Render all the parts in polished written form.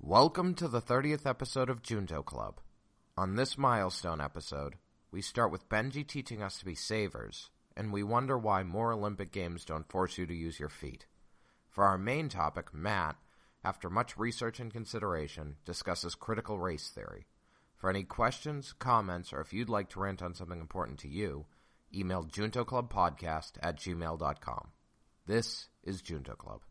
Welcome to the 30th episode of Junto Club. On this milestone episode, we start with Benji teaching us to be savers, and we wonder why more Olympic Games don't force you to use your feet. For our main topic, Matt, after much research and consideration, discusses critical race theory. For any questions, comments, or if you'd like to rant on something important to you, email juntoclubpodcast@gmail.com. This is Junto Club.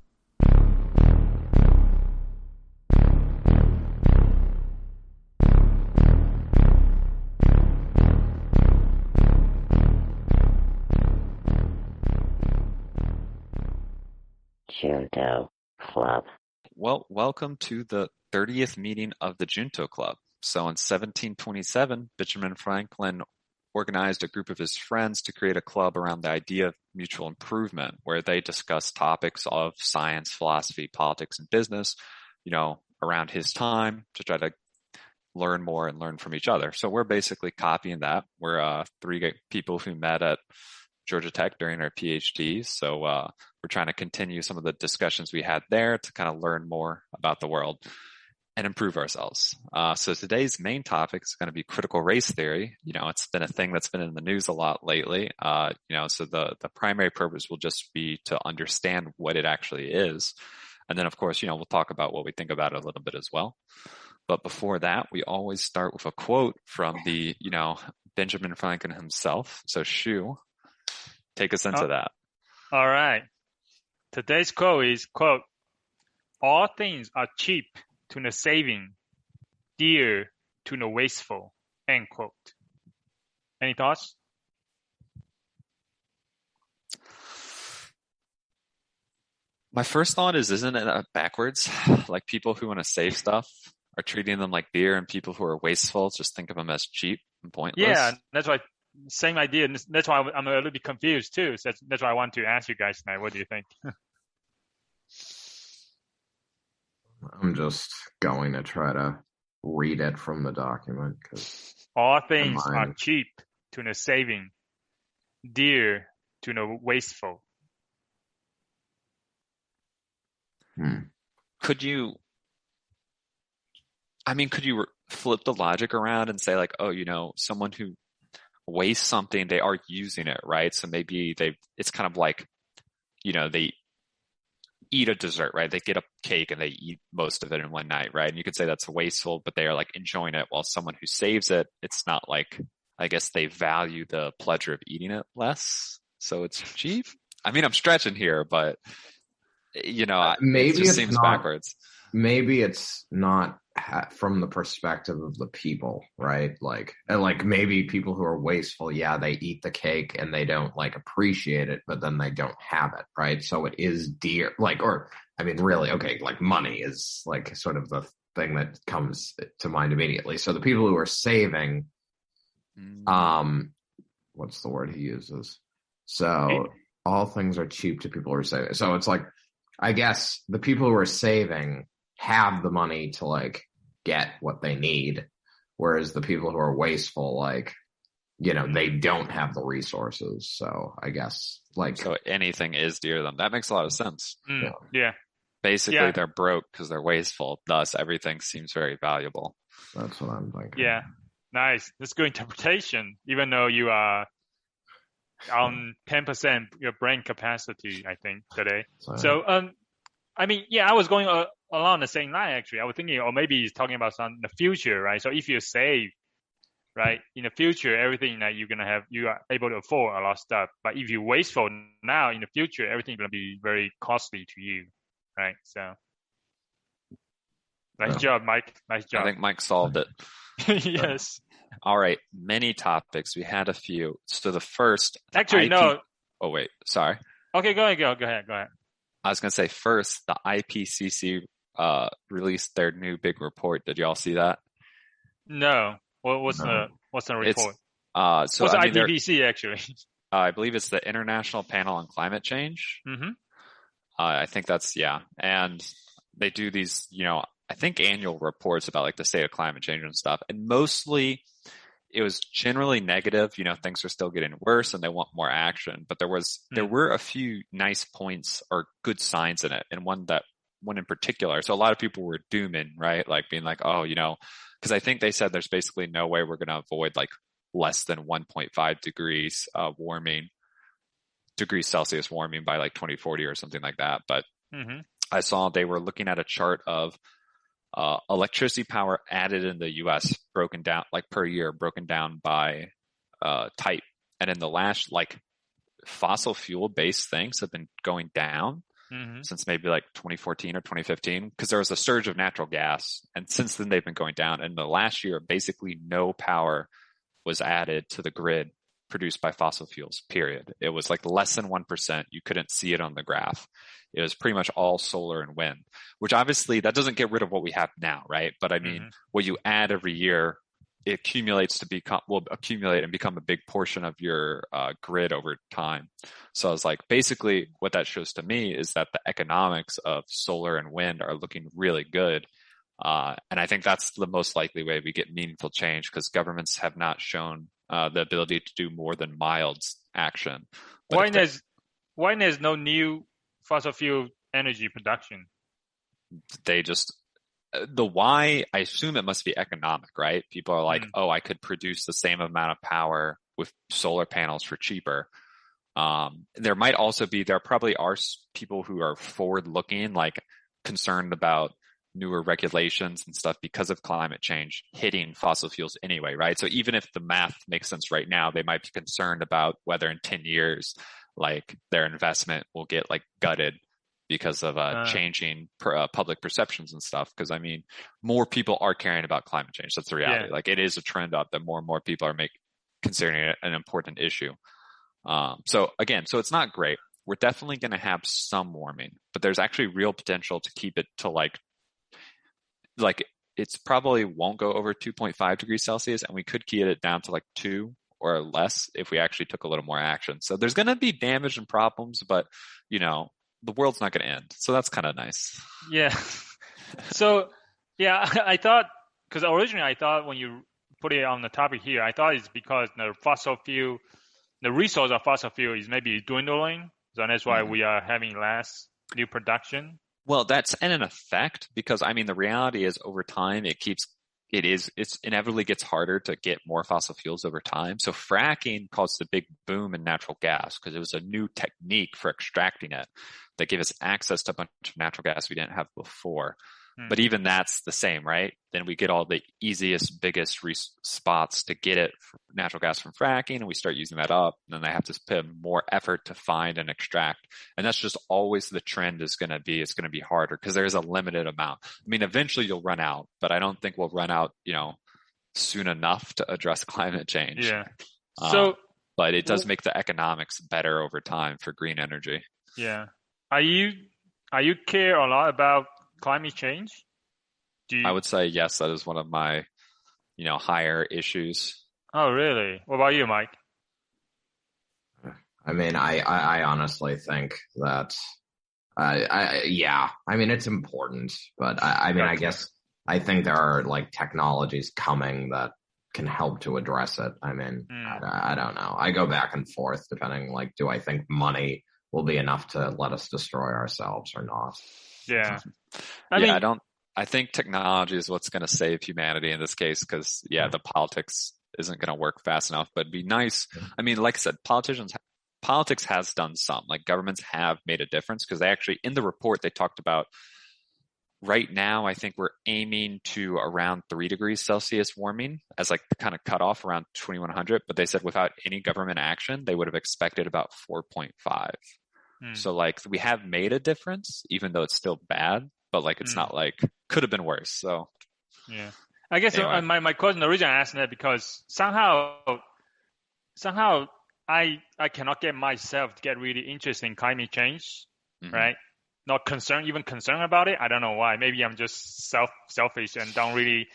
Junto Club. Well, welcome to the 30th meeting of the Junto Club. So in 1727, Benjamin Franklin organized a group of his friends to create a club around the idea of mutual improvement, where they discussed topics of science, philosophy, politics, and business, around his time to try to learn more and learn from each other. So we're basically copying that. We're three people who met at Georgia Tech during our PhDs. So we're trying to continue some of the discussions we had there to kind of learn more about the world and improve ourselves. So today's main topic is going to be critical race theory. It's been a thing that's been in the news a lot lately. So the primary purpose will just be to understand what it actually is. And then, of course, we'll talk about what we think about it a little bit as well. But before that, we always start with a quote from the, Benjamin Franklin himself. So Shu, take us into that. All right. Today's quote is, quote, "All things are cheap to the saving, dear to the wasteful," end quote. Any thoughts? My first thought is, isn't it backwards? Like people who want to save stuff are treating them like beer, and people who are wasteful just think of them as cheap and pointless. Yeah, that's why. Same idea. And that's why I'm a little bit confused too. So that's why I want to ask you guys tonight. What do you think? I'm just going to try to read it from the document. All things are cheap to the saving, dear to the wasteful. Could you flip the logic around and say like, someone who waste something, they are using it, right? So maybe it's kind of like, they eat a dessert, right? They get a cake and they eat most of it in one night, right? And you could say that's wasteful, but they are like enjoying it, while someone who saves it, it's not like, I guess they value the pleasure of eating it less. So it's cheap. I'm stretching here, but maybe it just seems backwards. Maybe it's not from the perspective of the people, right? Like maybe people who are wasteful, yeah, they eat the cake and they don't appreciate it, but then they don't have it, right? So it is dear, really, okay, money is sort of the thing that comes to mind immediately. So the people who are saving, what's the word he uses? So all things are cheap to people who are saving. So it's I guess the people who are saving have the money to get what they need, whereas the people who are wasteful, they don't have the resources. So I guess so anything is dear to them. That makes a lot of sense. Yeah. Basically, they're broke because they're wasteful. Thus, everything seems very valuable. That's what I'm thinking. Yeah. Nice. That's good interpretation. Even though you are on 10% your brain capacity, I think, today. So, I was going along the same line, actually. I was thinking, or maybe he's talking about the future, right? So if you save, right, in the future, everything that you are able to afford a lot of stuff. But if you're wasteful now, in the future, everything is going to be very costly to you, right? So, nice job, Mike. Nice job. I think Mike solved it. Yes. All right. Many topics. We had a few. So the first. Actually, no. Oh, wait. Sorry. Okay, go ahead. I was going to say first, the IPCC released their new big report. Did you all see that? No. What's the report? What's the IPCC actually? I believe it's the International Panel on Climate Change. Mm-hmm. I think that's, and they do these, I think annual reports about the state of climate change and stuff. And mostly it was generally negative. Things are still getting worse and they want more action. But there were a few nice points or good signs in it. And one that one in particular. So a lot of people were dooming, right? Like being like, oh, because I think they said there's basically no way we're going to avoid like less than 1.5 degrees Celsius warming by like 2040 or something like that. But I saw they were looking at a chart of electricity power added in the US broken down like per year, broken down by type. And in the last, like, fossil fuel based things have been going down since maybe like 2014 or 2015, because there was a surge of natural gas. And since then they've been going down. And the last year, basically no power was added to the grid produced by fossil fuels, period. It was like less than 1%. You couldn't see it on the graph. It was pretty much all solar and wind, which obviously that doesn't get rid of what we have now, right? But I mean, what you add every year, it will accumulate and become a big portion of your grid over time. So I was like, basically what that shows to me is that the economics of solar and wind are looking really good. And I think that's the most likely way we get meaningful change, because governments have not shown the ability to do more than mild action. Why there's no new fossil fuel energy production? The why, I assume it must be economic, right? People are like, oh, I could produce the same amount of power with solar panels for cheaper. There probably are people who are forward looking, like concerned about newer regulations and stuff because of climate change hitting fossil fuels anyway, right? So even if the math makes sense right now, they might be concerned about whether in 10 years, like their investment will get like gutted because of changing public perceptions and stuff. Because I mean, more people are caring about climate change. That's the reality. Yeah. Like it is a trend up that more and more people are considering it an important issue. So it's not great. We're definitely going to have some warming, but there's actually real potential to keep it to like it's probably won't go over 2.5 degrees Celsius, and we could keep it down to like 2 or less if we actually took a little more action. So there's going to be damage and problems, but the world's not going to end. So that's kind of nice. Yeah. So, yeah, I thought, because originally I thought when you put it on the topic here, I thought it's because the resource of fossil fuel is maybe dwindling. So that's why we are having less new production. Well, that's an effect, because I mean, the reality is over time, it's inevitably gets harder to get more fossil fuels over time. So fracking caused a big boom in natural gas because it was a new technique for extracting it that gave us access to a bunch of natural gas we didn't have before. But even that's the same, right? Then we get all the easiest, biggest spots to get it natural gas from fracking, and we start using that up. And then they have to put more effort to find and extract. And that's just always the trend is going to be. It's going to be harder because there's a limited amount. I mean, eventually you'll run out, but I don't think we'll run out, soon enough to address climate change. Yeah. But it does make the economics better over time for green energy. Yeah. Are you care a lot about climate change? I would say yes, that is one of my, higher issues. Oh, really? What about you, Mike? I mean, I honestly think that, I mean, it's important, but I guess I think there are like technologies coming that can help to address it. I mean, I don't know. I go back and forth depending, like, do I think money will be enough to let us destroy ourselves or not? Yeah. I think technology is what's going to save humanity in this case, because the politics isn't going to work fast enough, but it'd be nice. I mean, like I said, politics has done some, like governments have made a difference, because they actually, in the report, they talked about right now, I think we're aiming to around 3 degrees Celsius warming as like the kind of cutoff around 2100. But they said without any government action, they would have expected about 4.5. So like we have made a difference, even though it's still bad, but like it's not like could have been worse. So yeah, I guess anyway. my question, the reason I asked that because somehow I cannot get myself to get really interested in climate change, right? Not concerned about it. I don't know why. Maybe I'm just selfish and don't really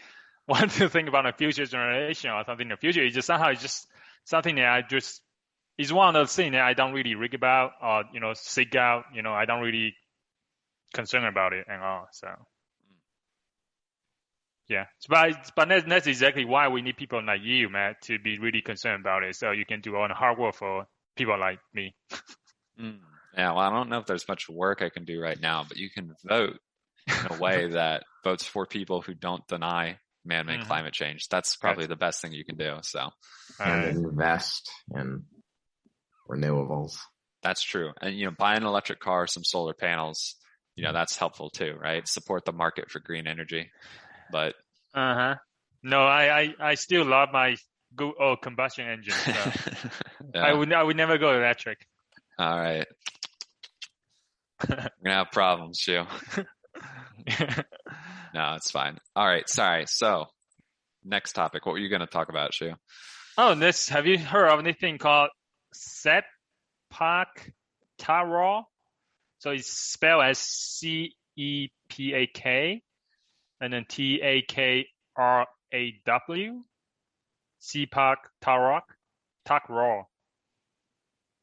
want to think about a future generation or something in the future. It's just somehow it's just something that it's one of those things that I don't really read about or, seek out. I don't really concern about it at all. So, yeah. But that's exactly why we need people like you, Matt, to be really concerned about it. So you can do all the hard work for people like me. Yeah, well, I don't know if there's much work I can do right now, but you can vote in a way that votes for people who don't deny man-made climate change. That's probably the best thing you can do. So, and invest in renewables. That's true. And, buy an electric car, some solar panels, that's helpful too, right? Support the market for green energy. But no, I still love my combustion engine. So yeah. I would never go electric. All right. We're gonna have problems, Shu. No, it's fine. All right, sorry. So, next topic. What were you going to talk about, Shu? Oh, have you heard of anything called Sepak Takraw? So it's spelled as CEPAK and then TAKRAW. Sepak Takraw.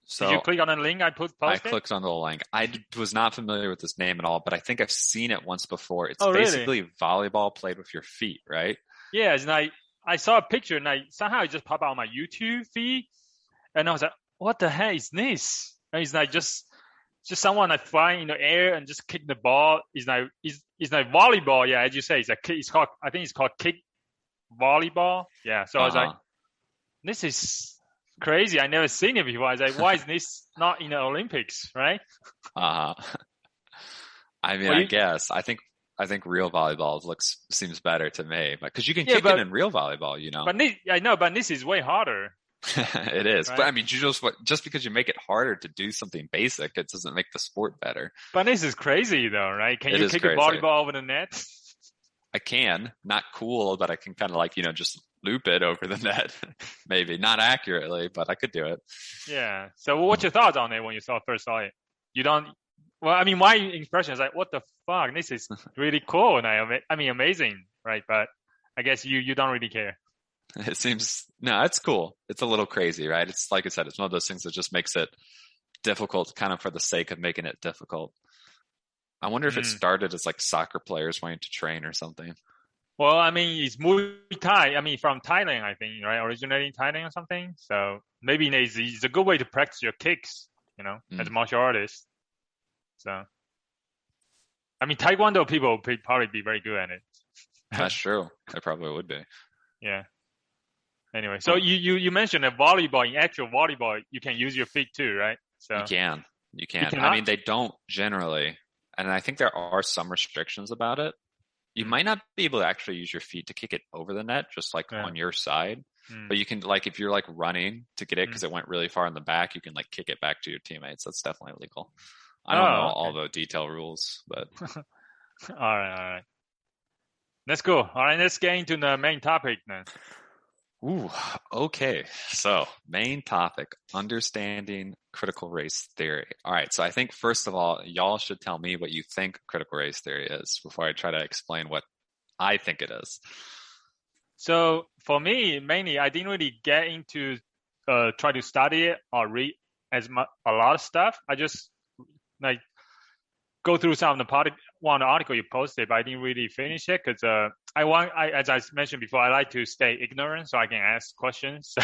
So did you click on the link I posted? I clicked on the link. I was not familiar with this name at all, but I think I've seen it once before. It's basically volleyball played with your feet, right? Yeah, and I saw a picture and somehow it just popped out on my YouTube feed, and I was like, "What the heck is this?" And it's like just someone flying in the air and just kick the ball. It's like volleyball. Yeah, as you say, I think it's called kick volleyball. Yeah, so I was like, this is crazy. I never seen it before. I was like, why is this not in the Olympics, right? I mean, I guess I think real volleyball seems better to me, because you can kick it in real volleyball, But this is way harder. It is, right? But I mean, just because you make it harder to do something basic, it doesn't make the sport better. But this is crazy, though, right? Can you kick a volleyball over the net? I can, not cool, but I can kind of just loop it over the net. Maybe not accurately, but I could do it. Yeah. So what's your thoughts on it when you first saw it? You don't. Well, I mean, my impression is like, what the fuck? This is really cool, and I mean, amazing, right? But I guess you don't really care. It seems it's cool. It's a little crazy, right? It's like I said, it's one of those things that just makes it difficult, kind of for the sake of making it difficult. I wonder if it started as soccer players wanting to train or something. Well, I mean, it's Muay Thai. I mean, from Thailand, I think, right? Originating in Thailand or something. So maybe it's a good way to practice your kicks, as a martial artist. So, I mean, Taekwondo people would probably be very good at it. That's true. They probably would be. Yeah. Anyway, so you mentioned that volleyball, in actual volleyball, you can use your feet too, right? So You can. I mean, they don't generally. And I think there are some restrictions about it. You might not be able to actually use your feet to kick it over the net, just on your side. But you can, if you're running to get it because it went really far in the back, you can kick it back to your teammates. That's definitely legal. I don't know all the detail rules, but. All right. That's cool. All right, let's get into the main topic then. Ooh, okay. So, main topic, understanding critical race theory. All right. So I think first of all, y'all should tell me what you think critical race theory is before I try to explain what I think it is. So for me, mainly, I didn't really get into try to study it or read a lot of stuff. I just go through some of the article you posted, but I didn't really finish it because as I mentioned before, I like to stay ignorant so I can ask questions.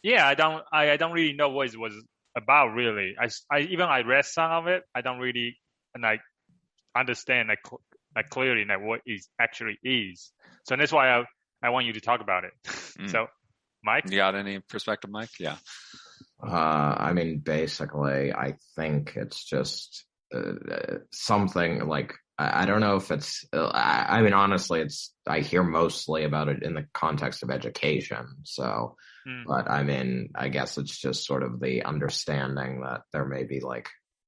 Yeah, I don't really know what it was about really. I read some of it. I don't really understand clearly what it actually is. So that's why I want you to talk about it. So, Mike, you got any perspective, Mike? Yeah. I mean, basically, I think it's just something I don't know if it's, I mean, honestly, I hear mostly about it in the context of education. So, but I mean, I guess it's just sort of the understanding that there may be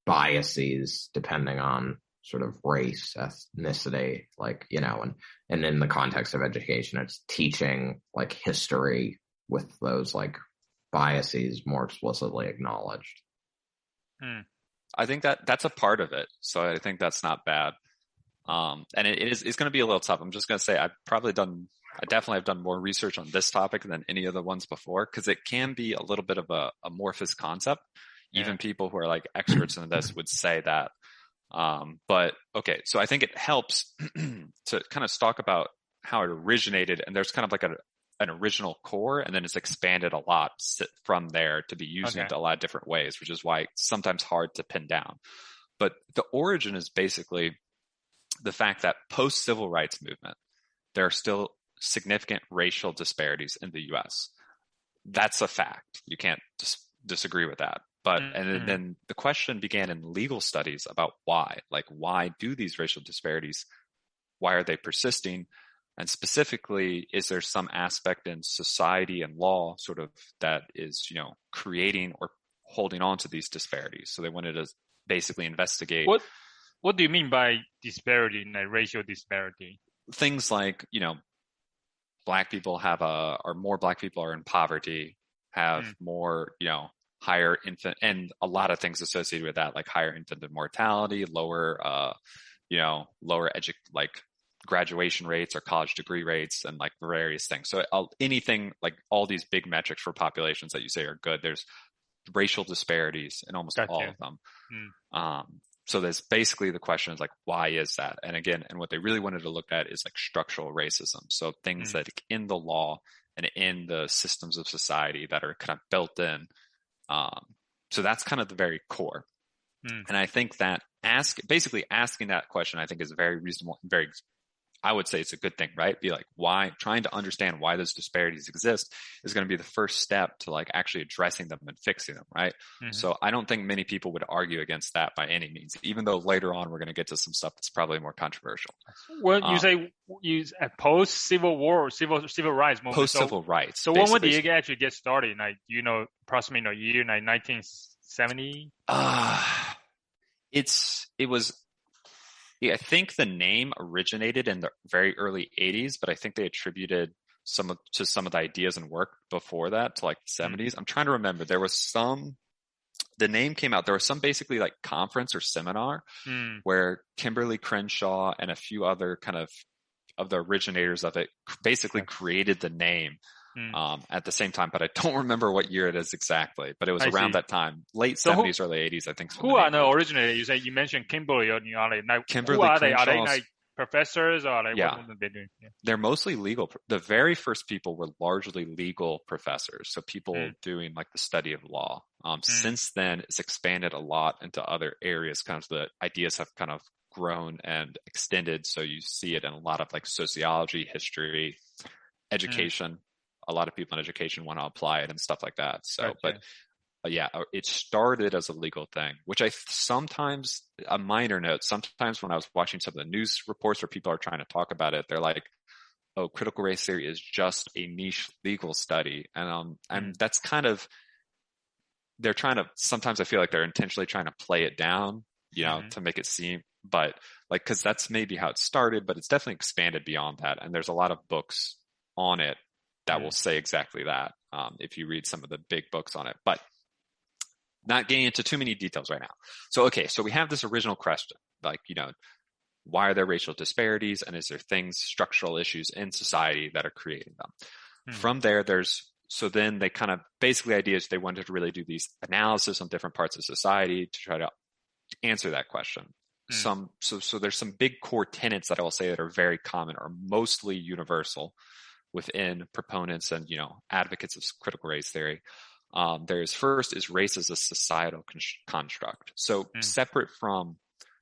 biases depending on sort of race, ethnicity, and in the context of education, it's teaching history with those biases more explicitly acknowledged. I think that's a part of it. So I think that's not bad. And it's going to be a little tough. I'm just going to say I definitely have done more research on this topic than any of the ones before, because it can be a little bit of a amorphous concept. Even people who are experts in this would say that. But okay, so I think it helps to kind of talk about how it originated, and there's kind of an original core, and then it's expanded a lot from there to be used in a lot of different ways, which is why it's sometimes hard to pin down. But the origin is basically the fact that post-civil rights movement, there are still significant racial disparities in the U.S. That's a fact. You can't disagree with that. But and then the question began in legal studies about why. Like, why do these racial disparities? Why are they persisting? And specifically, is there some aspect in society and law sort of that is, creating or holding on to these disparities? So they wanted to basically investigate. What do you mean by disparity, like racial disparity? Things like, black people or more black people are in poverty, have more, higher infant, and a lot of things associated with that, like higher infant mortality, lower, graduation rates or college degree rates, and like various things. So anything like all these big metrics for populations that you say are good, there's racial disparities in almost all of them. So there's basically the question is like, why is that? And again, and what they really wanted to look at is like structural racism. So things that in the law and in the systems of society that are kind of built in. So that's kind of the very core. And I think that basically asking that question, I think is very reasonable and I would say it's a good thing, right? Be like, why, trying to understand why those disparities exist is going to be the first step to like actually addressing them and fixing them, right? So I don't think many people would argue against that by any means, even though later on we're going to get to some stuff that's probably more controversial. Well, you say post-Civil War, civil rights movement. Post-civil rights. So when did it actually get started? Like, approximately a year, like 1970? I think the name originated in the very early 80s, but I think they attributed some of the ideas and work before that to like the 70s. I'm trying to remember. The name came out. There was some basically like conference or seminar where Kimberly Crenshaw and a few other kind of the originators of it basically created the name at the same time, but I don't remember what year it is exactly, but it was around that time, late 70s, early 80s, I think. Who are the originators? You mentioned Kimberly. Kimberly who are they? Crenshaw. Are they like professors or what are they doing? Yeah. They're mostly legal. The very first people were largely legal professors. So people doing like the study of law. Since then it's expanded a lot into other areas. Kind of the ideas have kind of grown and extended. So you see it in a lot of like sociology, history, education. A lot of people in education want to apply it and stuff like that. So, but it started as a legal thing, which sometimes, a minor note, sometimes when I was watching some of the news reports where people are trying to talk about it, they're like, oh, critical race theory is just a niche legal study. And that's kind of, sometimes I feel like they're intentionally trying to play it down, to make it seem, but like, cause that's maybe how it started, but it's definitely expanded beyond that. And there's a lot of books on it that will say exactly that, if you read some of the big books on it, but not getting into too many details right now. So we have this original question, like, why are there racial disparities, and is there structural issues in society that are creating them? From there, then they kind of, basically ideas, they wanted to really do these analysis on different parts of society to try to answer that question. So there's some big core tenets that I will say that are very common or mostly universal within proponents and, advocates of critical race theory. First is race as a societal construct. So separate from,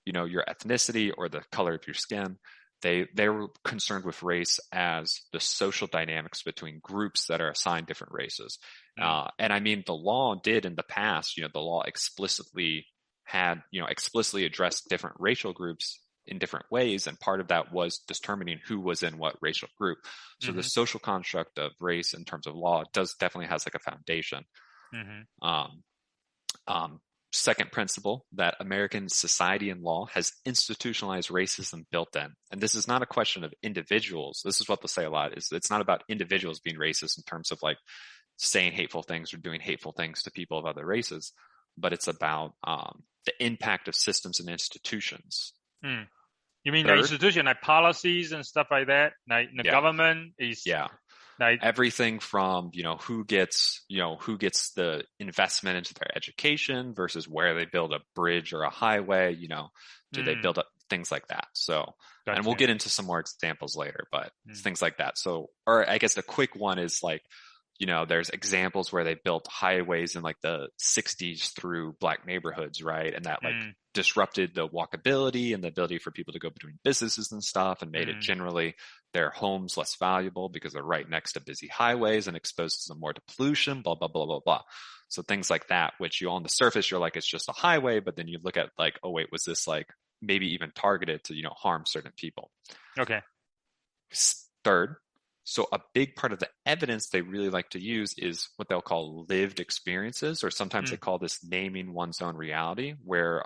your ethnicity or the color of your skin, they were concerned with race as the social dynamics between groups that are assigned different races. And I mean, the law did in the past, the law explicitly addressed different racial groups in different ways, and part of that was determining who was in what racial group. So the social construct of race in terms of law definitely has like a foundation. Second principle, that American society and law has institutionalized racism built in. And this is not a question of individuals. This is what they'll say a lot, is it's not about individuals being racist in terms of like saying hateful things or doing hateful things to people of other races, but it's about the impact of systems and institutions. You mean the institution, like policies and stuff like that? Like the government is like everything from, who gets the investment into their education versus where they build a bridge or a highway, do they build up things like that? So, and we'll get into some more examples later, but it's things like that. So, or I guess the quick one is like, there's examples where they built highways in like the 60s through black neighborhoods, right? And that like disrupted the walkability and the ability for people to go between businesses and stuff, and made it generally their homes less valuable because they're right next to busy highways and exposes them more to pollution, blah, blah, blah, blah, blah. So things like that, which on the surface, you're like, it's just a highway, but then you look at like, oh wait, was this like maybe even targeted to, harm certain people? Okay. Third, so a big part of the evidence they really like to use is what they'll call lived experiences, or sometimes they call this naming one's own reality, where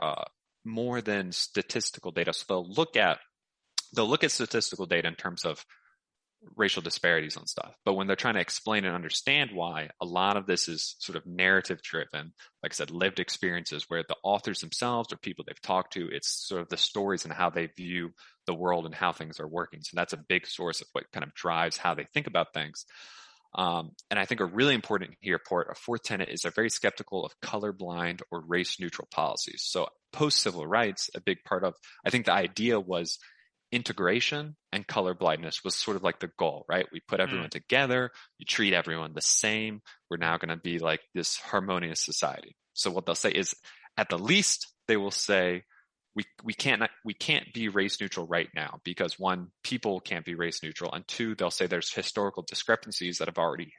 more than statistical data. So they'll look at statistical data in terms of racial disparities and stuff. But when they're trying to explain and understand why, a lot of this is sort of narrative driven, like I said, lived experiences where the authors themselves or people they've talked to, it's sort of the stories and how they view the world and how things are working. So that's a big source of what kind of drives how they think about things. And I think a really important here, a fourth tenet, is they're very skeptical of colorblind or race neutral policies. So post civil rights, a big part of, I think the idea was integration, and color blindness was sort of like the goal, right? We put everyone together, you treat everyone the same. We're now going to be like this harmonious society. So what they'll say is, at the least, they will say, we can't be race neutral right now because, one, people can't be race neutral, and two, they'll say there's historical discrepancies that have already,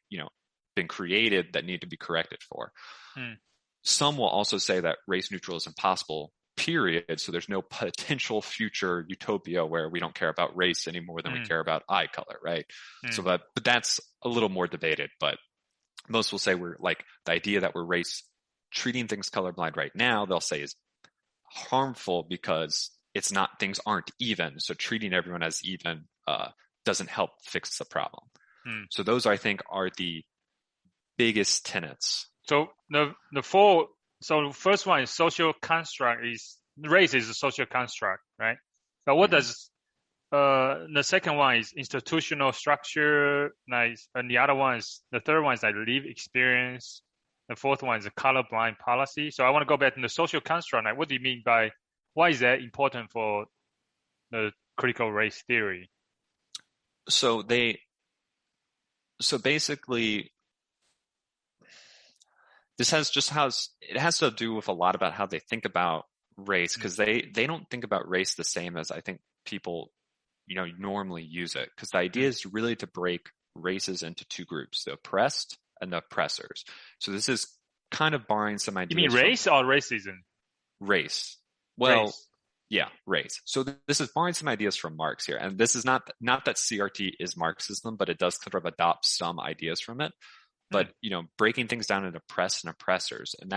been created that need to be corrected for. Some will also say that race neutral is impossible, period. So there's no potential future utopia where we don't care about race any more than we care about eye color, right? So but that's a little more debated, but most will say we're like, the idea that we're treating things colorblind right now, they'll say is harmful because things aren't even. So treating everyone as even doesn't help fix the problem. So those, I think, are the biggest tenets. So the four. So the first one is social construct. Race is a social construct, right? But what does the second one is institutional structure, nice, and the third one is like lived experience. The fourth one is a colorblind policy. So I want to go back to the social construct. Like, what do you mean by, why is that important for the critical race theory? So basically, this has to do with a lot about how they think about race, because they don't think about race the same as I think people, normally use it. Because the idea is really to break races into two groups, the oppressed and the oppressors. So this is kind of borrowing some ideas. You mean race or racism? Race. Well, race. Yeah, race. So this is borrowing some ideas from Marx here. And this is not that CRT is Marxism, but it does sort of adopt some ideas from it. But, breaking things down into oppressed and oppressors. And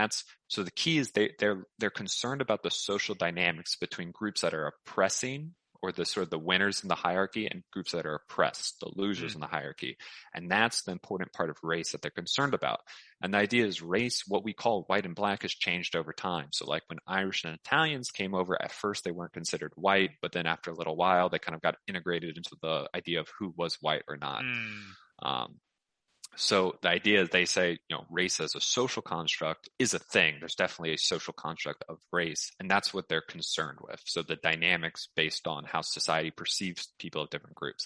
so the key is they're concerned about the social dynamics between groups that are oppressing, or the sort of the winners in the hierarchy, and groups that are oppressed, the losers in the hierarchy. And that's the important part of race that they're concerned about. And the idea is race, what we call white and black, has changed over time. So like when Irish and Italians came over, at first they weren't considered white, but then after a little while, they kind of got integrated into the idea of who was white or not. So the idea is, they say, race as a social construct is a thing. There's definitely a social construct of race, and that's what they're concerned with. So the dynamics based on how society perceives people of different groups.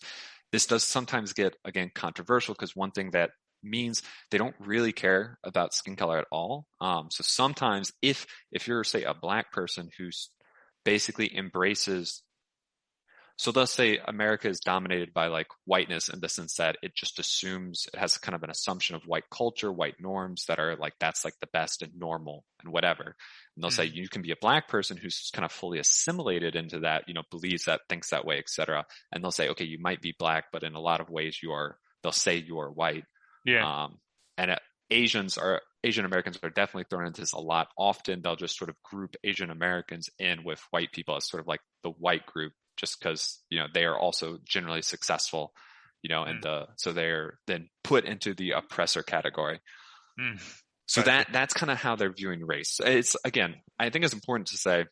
This does sometimes get, again, controversial, because one thing that means they don't really care about skin color at all. So sometimes if you're, say, a black person who's basically embraces, so they'll say America is dominated by like whiteness, in the sense that it just assumes, it has kind of an assumption of white culture, white norms that are like, that's like the best and normal and whatever. And they'll say you can be a black person who's kind of fully assimilated into that, believes that, thinks that way, etc. And they'll say, okay, you might be black, but in a lot of ways they'll say you are white. Yeah. And Asian Americans are definitely thrown into this a lot. Often they'll just sort of group Asian Americans in with white people as sort of like the white group, just because, they are also generally successful, and so they're then put into the oppressor category. So that's kind of how they're viewing race. It's, again, I think it's important to say,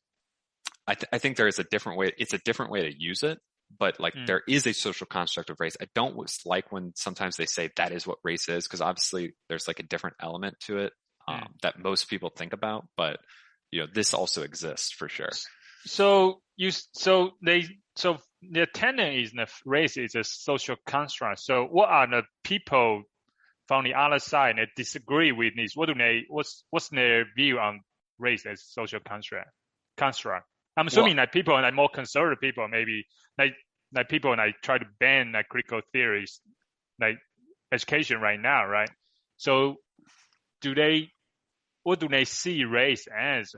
I think there is a different way. It's a different way to use it, but like there is a social construct of race. I don't like when sometimes they say that is what race is, because obviously there's like a different element to it that most people think about, but this also exists for sure. So the tenet is the race is a social construct. So what are the people from the other side they disagree with this, what's their view on race as social construct? I'm assuming that people like more conservative people maybe like people like try to ban like critical theories like education right now, right? So what do they see race as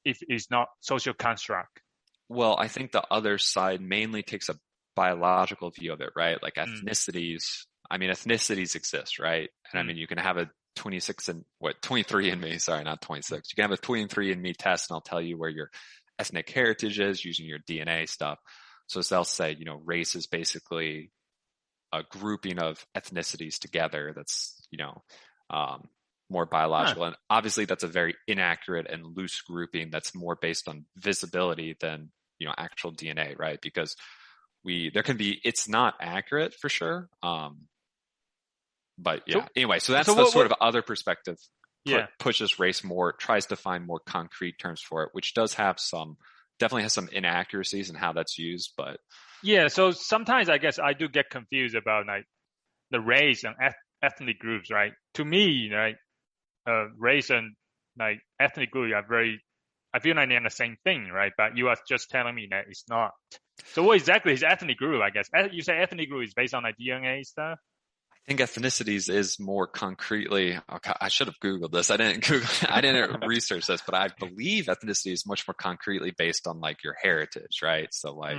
if it's not social construct? Well, I think the other side mainly takes a biological view of it, right? Like ethnicities. I mean, ethnicities exist, right? And I mean, you can have a 23andMe, sorry, not 26. You can have a 23andMe test and I'll tell you where your ethnic heritage is using your DNA stuff. So they'll say, race is basically a grouping of ethnicities together that's, more biological. And obviously that's a very inaccurate and loose grouping that's more based on visibility than, actual DNA, right? Because it's not accurate for sure. But yeah, anyway, so that's sort of other perspective. Pushes race more, tries to find more concrete terms for it, which definitely has some inaccuracies in how that's used. But yeah, so sometimes I guess I do get confused about like the race and ethnic groups, right? To me, right, race and like ethnic group I feel like they're the same thing, right? But you are just telling me that it's not. So what exactly is ethnic group? I guess you say ethnic group is based on like DNA stuff. I think ethnicities is more concretely. Okay, I should have Googled this. I didn't research this, but I believe ethnicity is much more concretely based on like your heritage, right? So like,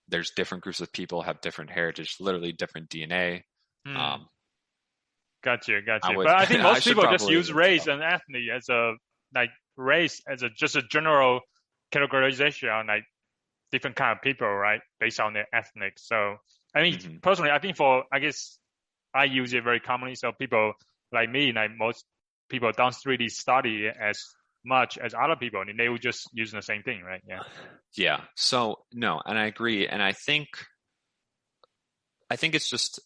there's different groups of people have different heritage, literally different DNA. Gotcha. But I think most people just use race and ethnic as a like race as just a general categorization on like different kind of people, right? Based on their ethnic. So I mean, personally, I think I guess I use it very commonly. So people like me, like most people don't really study as much as other people, and they would just use the same thing, right? Yeah. Yeah. So no, and I agree. And I think it's just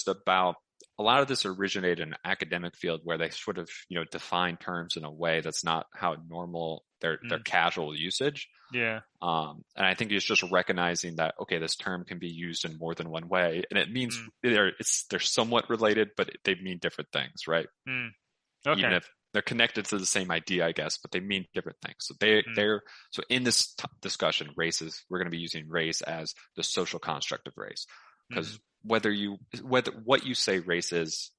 about a lot of this originated in an academic field where they sort of, define terms in a way that's not how normal their casual usage. Yeah. And I think it's just recognizing that, okay, this term can be used in more than one way, and it means they're somewhat related, but they mean different things, right? Okay. Even if they're connected to the same idea, I guess, but they mean different things. So so in this discussion, we're going to be using race as the social construct of race, because what you say race is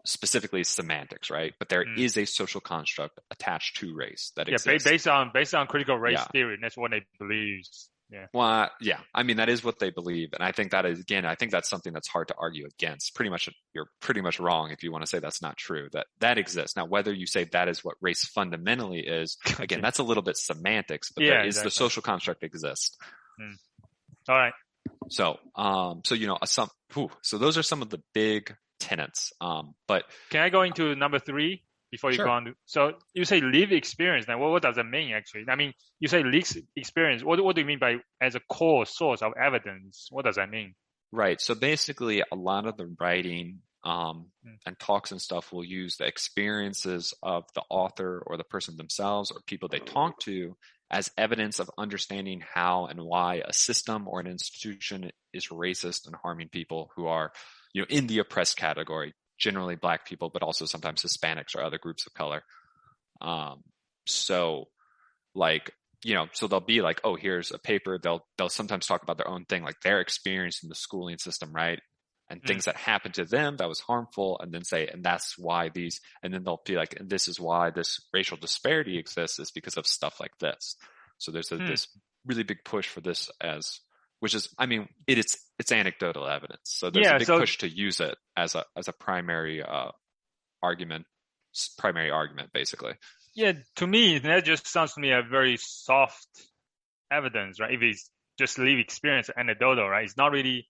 specifically semantics, right? But there is a social construct attached to race that exists. Based on critical race theory, and that's what they believe. Yeah. Well, yeah. I mean, that is what they believe, and I think that's something that's hard to argue against. You're pretty much wrong if you want to say that's not true. That exists. Now, whether you say that is what race fundamentally is, again, that's a little bit semantics, but the social construct exists. All right. So those are some of the big tenets. But can I go into number 3 before you go on? So you say lived experience. Now, what does that mean actually? I mean, you say lived experience. What do you mean by as a core source of evidence? What does that mean? Right. So basically, a lot of the writing and talks and stuff will use the experiences of the author or the person themselves or people they talk to as evidence of understanding how and why a system or an institution is racist and harming people who are, in the oppressed category, generally Black people, but also sometimes Hispanics or other groups of color. So they'll be like, oh, here's a paper. They'll sometimes talk about their own thing, like their experience in the schooling system, right? And things that happened to them that was harmful, and then say, and that's why and then they'll be like, and this is why this racial disparity exists, is because of stuff like this. So there's this really big push for this which is, I mean, it's anecdotal evidence. So there's a big push to use it as a primary argument, basically. Yeah, to me, that just sounds to me a very soft evidence, right? If it's just lived experience, anecdotal, right? It's not really.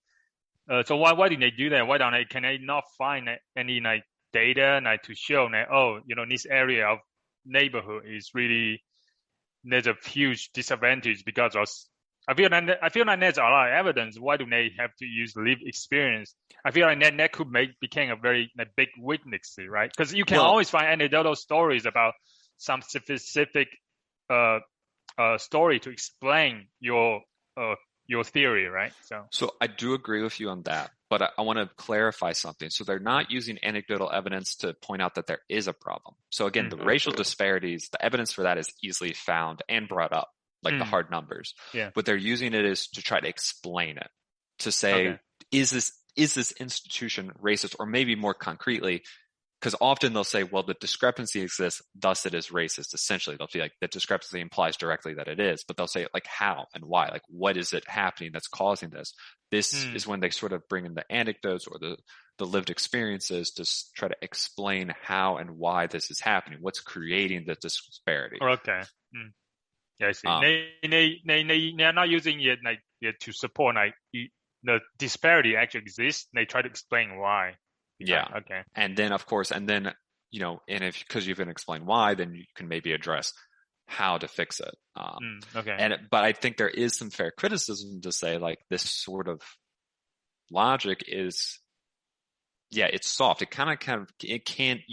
So why did they do that? Can they not find any data to show that this area of neighborhood is really there's a huge disadvantage because of. I feel like there's a lot of evidence. Why do they have to use lived experience? I feel like that could become a very big weakness, right? Because you can always find anecdotal stories about some specific story to explain your your theory, right? So I do agree with you on that, but I want to clarify something. So they're not using anecdotal evidence to point out that there is a problem. So again, the racial disparities, the evidence for that is easily found and brought up, like the hard numbers. Yeah. But they're using it is to try to explain it, to say, is this institution racist? Or maybe more concretely, because often they'll say, well, the discrepancy exists, thus it is racist. Essentially, they'll be like, the discrepancy implies directly that it is, but they'll say, like, how and why? Like, what is it happening that's causing this? This is when they sort of bring in the anecdotes or the lived experiences to try to explain how and why this is happening, what's creating the disparity. Okay. Yeah, I see. They are not using it to support the disparity actually exists. They try to explain why. Yeah. Okay. And then, of course, and if because you can explain why, then you can maybe address how to fix it. Okay. But I think there is some fair criticism to say, like, this sort of logic is, it's soft. You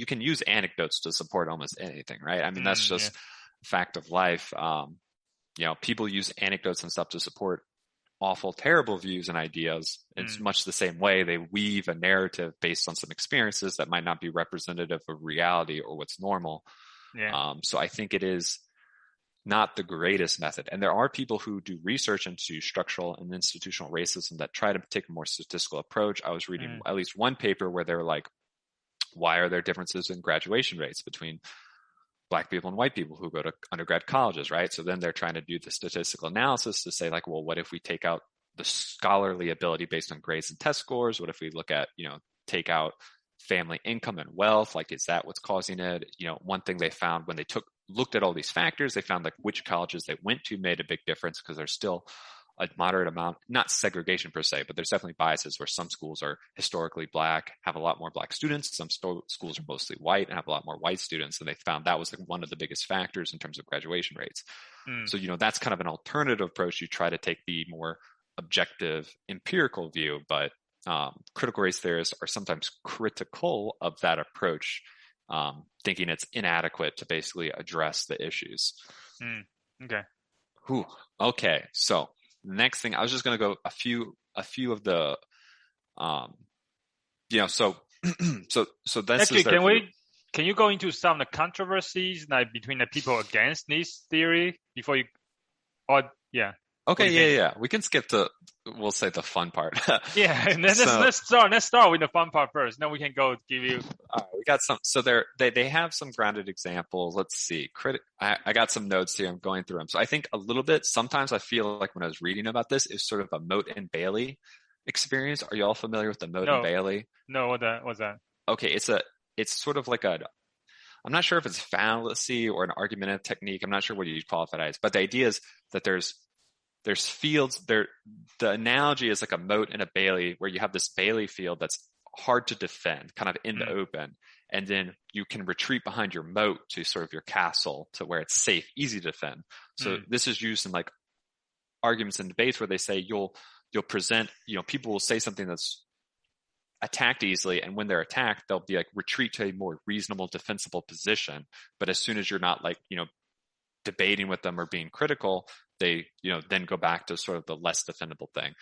can use anecdotes to support almost anything, right? I mean, that's just a fact of life. People use anecdotes and stuff to support awful, terrible views and ideas. It's much the same way they weave a narrative based on some experiences that might not be representative of reality or what's normal. Yeah. So I think it is not the greatest method. And there are people who do research into structural and institutional racism that try to take a more statistical approach. I was reading at least one paper where they were like, why are there differences in graduation rates between Black people and white people who go to undergrad colleges, right? So then they're trying to do the statistical analysis to say, like, well, what if we take out the scholarly ability based on grades and test scores? What if we look at, take out family income and wealth? Like, is that what's causing it? One thing they found when they looked at all these factors, they found like which colleges they went to made a big difference, because there's still a moderate amount, not segregation per se, but there's definitely biases where some schools are historically Black, have a lot more Black students. Some schools are mostly white and have a lot more white students. And they found that was like one of the biggest factors in terms of graduation rates. So, that's kind of an alternative approach. You try to take the more objective empirical view, but critical race theorists are sometimes critical of that approach, thinking it's inadequate to basically address the issues. Okay. Okay. So, next thing, I was just going to go a few of the, so that's actually, can you go into some of the controversies like between the people against this theory before you, Okay, yeah. We can skip to, we'll say, the fun part. Let's start with the fun part first. Then we can go give you. We got some. So they have some grounded examples. Let's see. I got some notes here. I'm going through them. So I think a little bit. Sometimes I feel like when I was reading about this, is sort of a Moat and Bailey experience. Are you all familiar with the Moat and Bailey? No, what's that? Okay, it's sort of like I'm not sure if it's fallacy or an argumentative technique. I'm not sure what you'd qualify it as, but the idea is that there's fields there. The analogy is like a moat and a bailey, where you have this bailey field that's hard to defend, kind of in the open. And then you can retreat behind your moat to sort of your castle to where it's safe, easy to defend. So this is used in like arguments and debates where they say you'll present, people will say something that's attacked easily. And when they're attacked, they'll be like, retreat to a more reasonable, defensible position. But as soon as you're not like, debating with them or being critical, they, then go back to sort of the less defendable thing.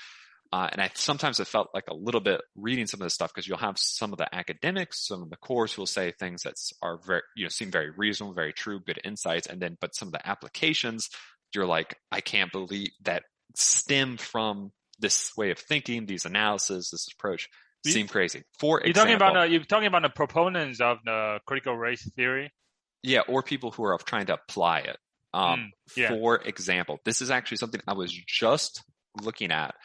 And I sometimes have felt like a little bit reading some of this stuff, because you'll have some of the academics, some of the course who will say things that are very, seem very reasonable, very true, good insights. And then, but some of the applications, you're like, I can't believe that stem from this way of thinking, these analysis, this approach seem crazy. For example, you're talking about the proponents of the critical race theory. Yeah. Or people who are trying to apply it. For example, this is actually something I was just looking at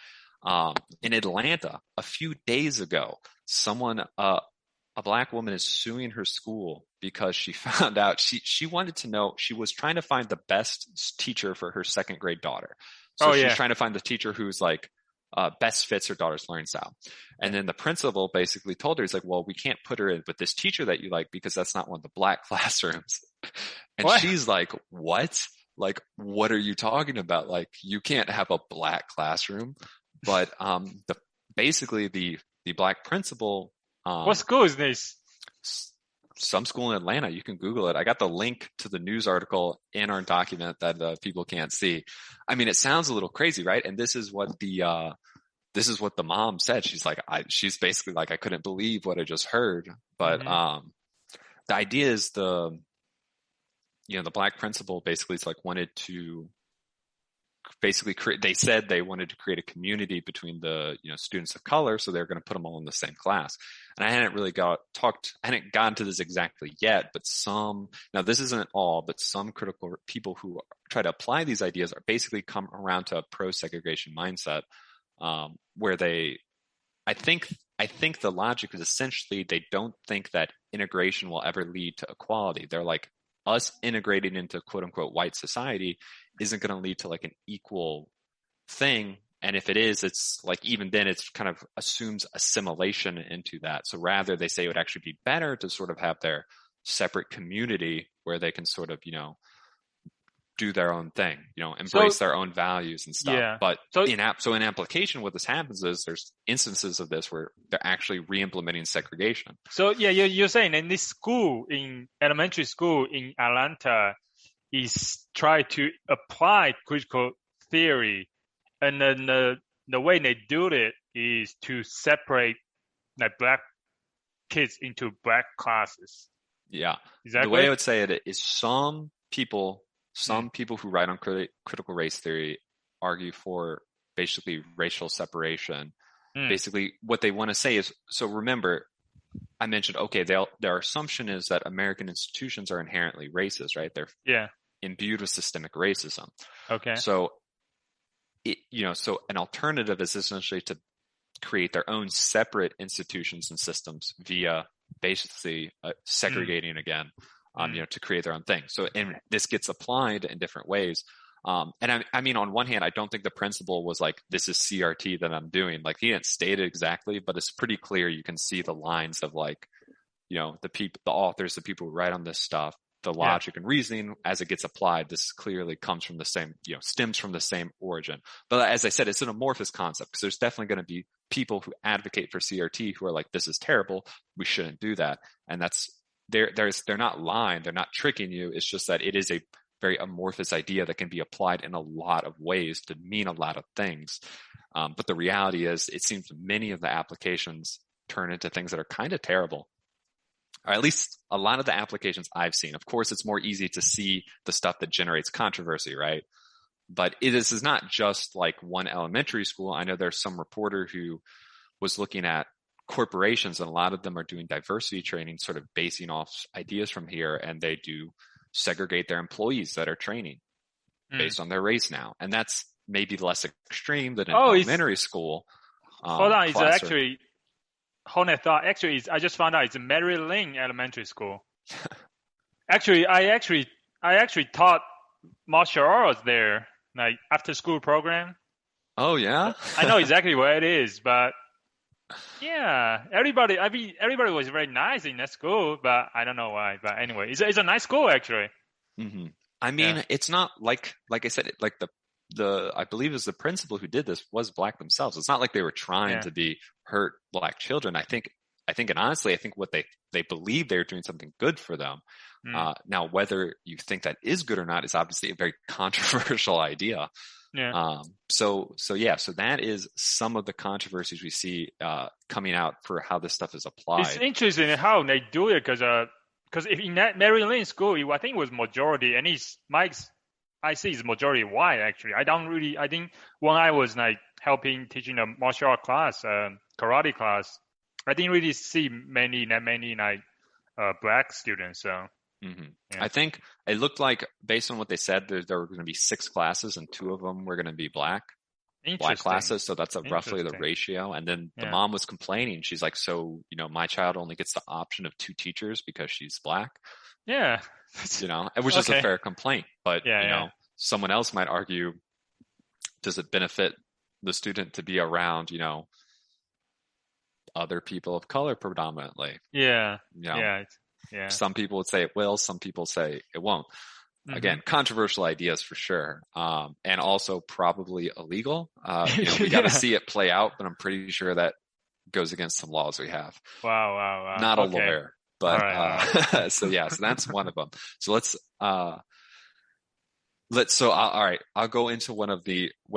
in Atlanta a few days ago. Someone, a Black woman, is suing her school because she found out she wanted to know, she was trying to find the best teacher for her second grade daughter. So she's trying to find the teacher who's like best fits her daughter's learning style. And then the principal basically told her, he's like, well, we can't put her in with this teacher that you like because that's not one of the Black classrooms. And she's like, what? Like, what are you talking about? Like, you can't have a Black classroom. But basically the Black principal. What school is this? some school in Atlanta. You can Google it. I got the link to the news article in our document that people can't see. I mean, it sounds a little crazy, right? And this is what the mom said. She's basically like, I couldn't believe what I just heard. But the idea is the black principal basically wanted to basically they said they wanted to create a community between the students of color, so they're going to put them all in the same class. And I hadn't really gotten to this exactly yet, but now this isn't all, but some critical people who try to apply these ideas are basically come around to a pro-segregation mindset, where I think the logic is essentially they don't think that integration will ever lead to equality. They're like, us integrating into quote unquote white society isn't going to lead to like an equal thing. And if it is, it's like, even then it's kind of assumes assimilation into that. So rather they say it would actually be better to sort of have their separate community where they can sort of, do their own thing, embrace their own values and stuff. Yeah. But in application, what this happens is there's instances of this where they're actually re-implementing segregation. So yeah, you're saying in this school, in elementary school in Atlanta, is try to apply critical theory, and then the way they do it is to separate like black kids into black classes. Yeah. Exactly. The way I would say it is some people who write on critical race theory argue for basically racial separation. Basically what they want to say is, so remember, I mentioned, okay, their assumption is that American institutions are inherently racist, right? They're imbued with systemic racism. Okay. So so an alternative is essentially to create their own separate institutions and systems via basically segregating again, to create their own thing. So, and this gets applied in different ways. And I mean, on one hand, I don't think the principal was like, this is CRT that I'm doing. Like, he didn't state it exactly, but it's pretty clear. You can see the lines of like, the authors, the people who write on this stuff, the logic and reasoning as it gets applied. This clearly comes from the same, stems from the same origin. But as I said, it's an amorphous concept because there's definitely going to be people who advocate for CRT who are like, this is terrible. We shouldn't do that. And they're not lying. They're not tricking you. It's just that it is a very amorphous idea that can be applied in a lot of ways to mean a lot of things. But the reality is, it seems many of the applications turn into things that are kind of terrible. Or at least a lot of the applications I've seen. Of course, it's more easy to see the stuff that generates controversy, right? But this is not just like one elementary school. I know there's some reporter who was looking at corporations, and a lot of them are doing diversity training, sort of basing off ideas from here, and they do segregate their employees that are training based on their race now. And that's maybe less extreme than in elementary school. Hold on, it's actually... Hold on, I just found out it's Mary Lynn Elementary School. Actually, I actually taught martial arts there, like after school program. Oh yeah? I know exactly where it is, but yeah, everybody was very nice in that school, but I don't know why. But anyway, it's a nice school actually. Mm-hmm. I mean, it's not like I said, like I believe it was the principal who did this was black themselves. It's not like they were trying to hurt black children. I think, and honestly, I think what they believe they're doing something good for them. Now, whether you think that is good or not is obviously a very controversial idea. Yeah. So that is some of the controversies we see, coming out for how this stuff is applied. It's interesting how they do it because if in that Mary Lynn school, I think it was majority, and I see it's majority white actually. I think when I was like helping teaching a martial art class, karate class, I didn't really see many like black students. So I think it looked like, based on what they said, there were going to be 6 classes and 2 of them were going to be black classes. So that's roughly the ratio. And then the mom was complaining. She's like, so, my child only gets the option of 2 teachers because she's black. Yeah. Which is a fair complaint, but someone else might argue, does it benefit the student to be around, other people of color predominantly? Yeah. Some people would say it will, some people say it won't. Again, controversial ideas for sure. And also probably illegal. We got to see it play out, but I'm pretty sure that goes against some laws we have. Wow. Not a lawyer. But right. so that's one of them. So all right, I'll go into what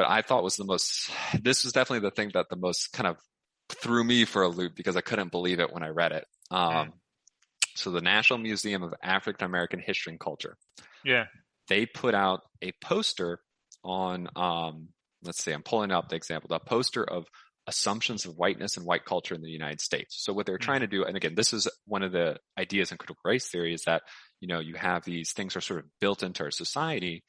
I thought was this was definitely the thing that the most kind of threw me for a loop because I couldn't believe it when I read it. So the National Museum of African American History and Culture. Yeah. They put out a poster on, let's see, I'm pulling up the example, the poster of assumptions of whiteness and white culture in the United States. So what they're trying to do, and again, this is one of the ideas in critical race theory, is that, you have these things are sort of built into our society,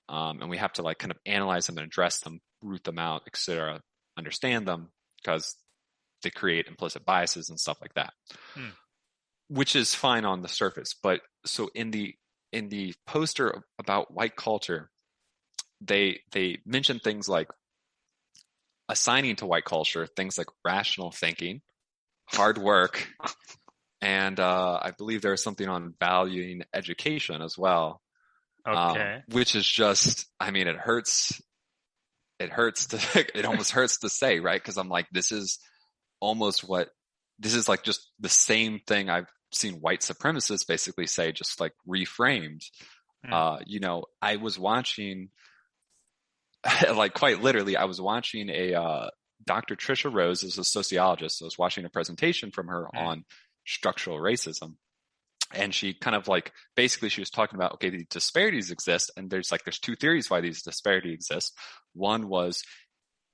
and we have to like kind of analyze them and address them, root them out, et cetera, understand them, because they create implicit biases and stuff like that, which is fine on the surface. But so in the poster about white culture, they mention things like assigning to white culture things like rational thinking, hard work, and I believe there's something on valuing education as well. Okay. Which is just, I mean, it hurts. It almost hurts to say, right? Because I'm like, this is like just the same thing I've seen white supremacists basically say, just like reframed. I was watching, like quite literally, I was watching Dr. Trisha Rose is a sociologist. So I was watching a presentation from her on structural racism. And she kind of like, basically she was talking about, okay, the disparities exist. And there's two theories why these disparities exist. One was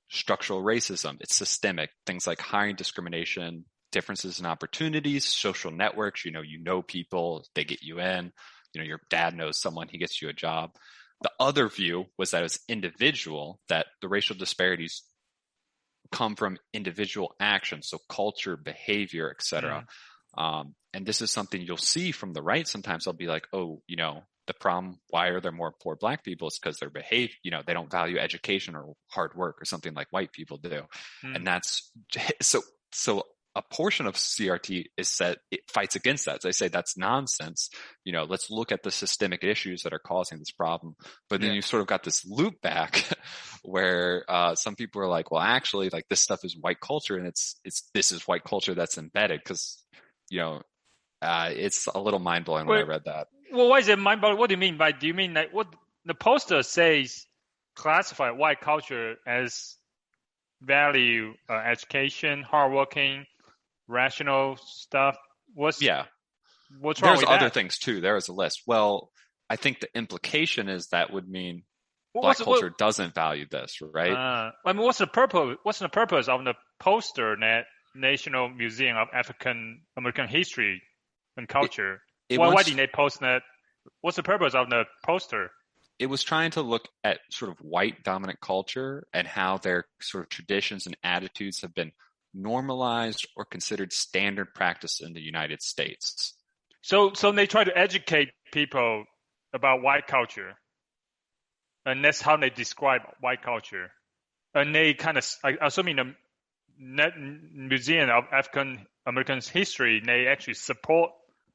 structural racism. It's systemic. Things like hiring discrimination, differences in opportunities, social networks, you know people, they get you in, your dad knows someone, he gets you a job. The other view was that it's individual, that the racial disparities come from individual actions, so culture, behavior, etc. And this is something you'll see from the right. Sometimes they'll be like, oh, the problem, why are there more poor black people? It's because their behavior, they don't value education or hard work or something like white people do. And that's so a portion of CRT is said, it fights against that. So they say that's nonsense. Let's look at the systemic issues that are causing this problem. But then you sort of got this loop back where some people are like, well, actually, like this stuff is white culture, and this is white culture that's embedded, because it's a little mind blowing when I read that. Well, why is it mind blowing? What do you mean by? Do you mean like what the poster says? Classify white culture as value education, hardworking, rational stuff. What's wrong There's with that? other things too. There is a list. Well, I think the implication is that would mean black culture doesn't value this, right? I mean, what's the purpose? What's the purpose of the poster National Museum of African American History and Culture? Why didn't they post that? What's the purpose of the poster? It was trying to look at sort of white dominant culture and how their sort of traditions and attitudes have been normalized or considered standard practice in the United States. So they try to educate people about white culture, and that's how they describe white culture. And they kind of, assuming the Museum of African American History, they actually support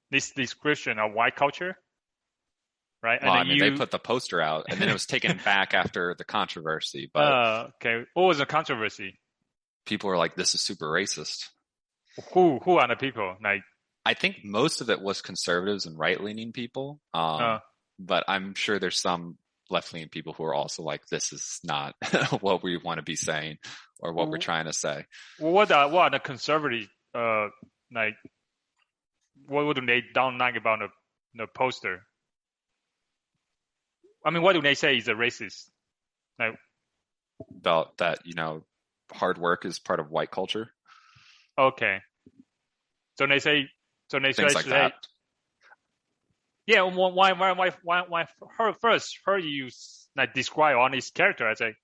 this description of white culture, right? Well, I mean, they put the poster out, and then it was taken back after the controversy. But okay, what was the controversy? People were like, "This is super racist." Who are the people? Like, I think most of it was conservatives and right-leaning people, but I'm sure there's some left-leaning people who are also like, "This is not what we want to be saying or what we're trying to say." Well, what are the conservatives like? What do they don't like about the poster? I mean, what do they say is a racist? Like, about that, hard work is part of white culture. Okay. So they say things like that. Yeah. Why her use like describe all these characters? Like,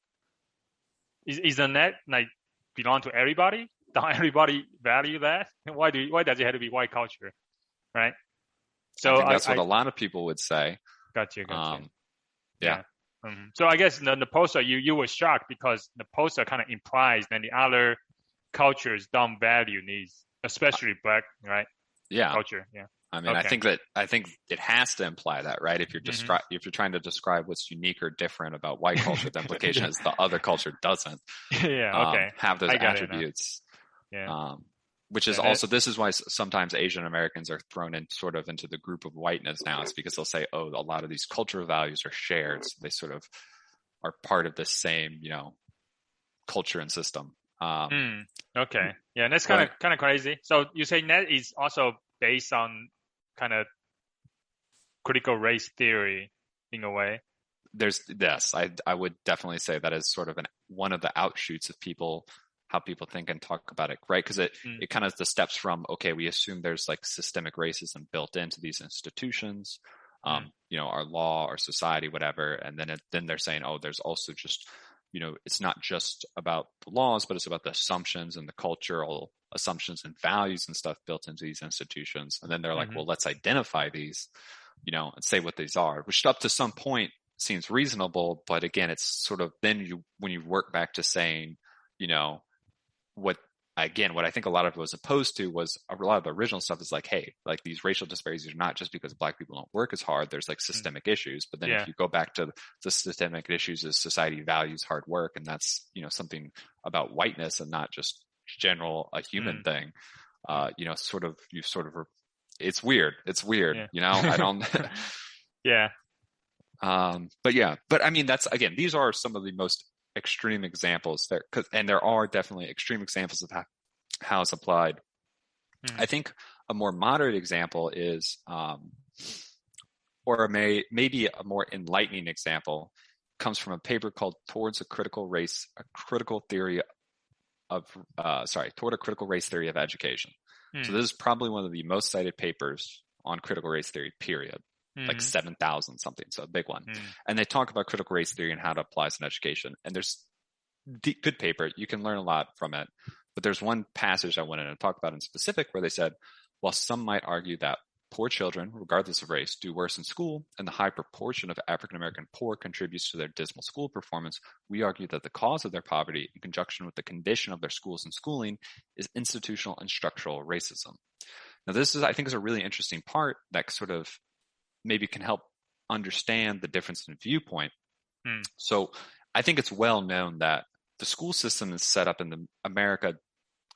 isn't that like belong to everybody? Don't everybody value that? Why does it have to be white culture, right? So I think that's what a lot of people would say. Gotcha. Yeah. So I guess the poster you were shocked because the poster kind of implies that the other cultures don't value these, especially black, right? Yeah. Culture. Yeah. I mean, okay. I think it has to imply that, right? If you're if you're trying to describe what's unique or different about white culture, the implication is the other culture doesn't have those attributes. Yeah. which is also, this is why sometimes Asian Americans are thrown in sort of into the group of whiteness now. It's because they'll say, oh, a lot of these cultural values are shared. So they sort of are part of the same, culture and system. Okay. Yeah, that's kind of crazy. So you say that is also based on kind of critical race theory in a way. I would definitely say that is sort of one of the outshoots of how people think and talk about it, right? Because it kind of the steps from, okay, we assume there's like systemic racism built into these institutions, our law, our society, whatever, and then they're saying, oh, there's also just, it's not just about the laws, but it's about the assumptions and the cultural assumptions and values and stuff built into these institutions. And then they're like, well, let's identify these, and say what these are, which up to some point seems reasonable. But again, it's sort of then when you work back to saying, what I think a lot of it was opposed to was a lot of the original stuff is like, hey, like these racial disparities are not just because Black people don't work as hard. There's like systemic issues. But then if you go back to the systemic issues is society values hard work. And that's, something about whiteness and not just a human thing. It's weird. I don't. Yeah. But I mean, these are some of the most extreme examples there, and there are definitely extreme examples of how it's applied. I think a more moderate example is, maybe a more enlightening example comes from a paper called Toward a Critical Race Theory of Education. So this is probably one of the most cited papers on critical race theory, period. Like 7,000 something, so a big one. And they talk about critical race theory and how it applies in education. And there's good paper. You can learn a lot from it. But there's one passage I wanted to talk about in specific where they said, while some might argue that poor children, regardless of race, do worse in school, and the high proportion of African-American poor contributes to their dismal school performance, we argue that the cause of their poverty, in conjunction with the condition of their schools and schooling, is institutional and structural racism. Now, this I think, is a really interesting part that sort of maybe can help understand the difference in viewpoint. So I think it's well known that the school system is set up in America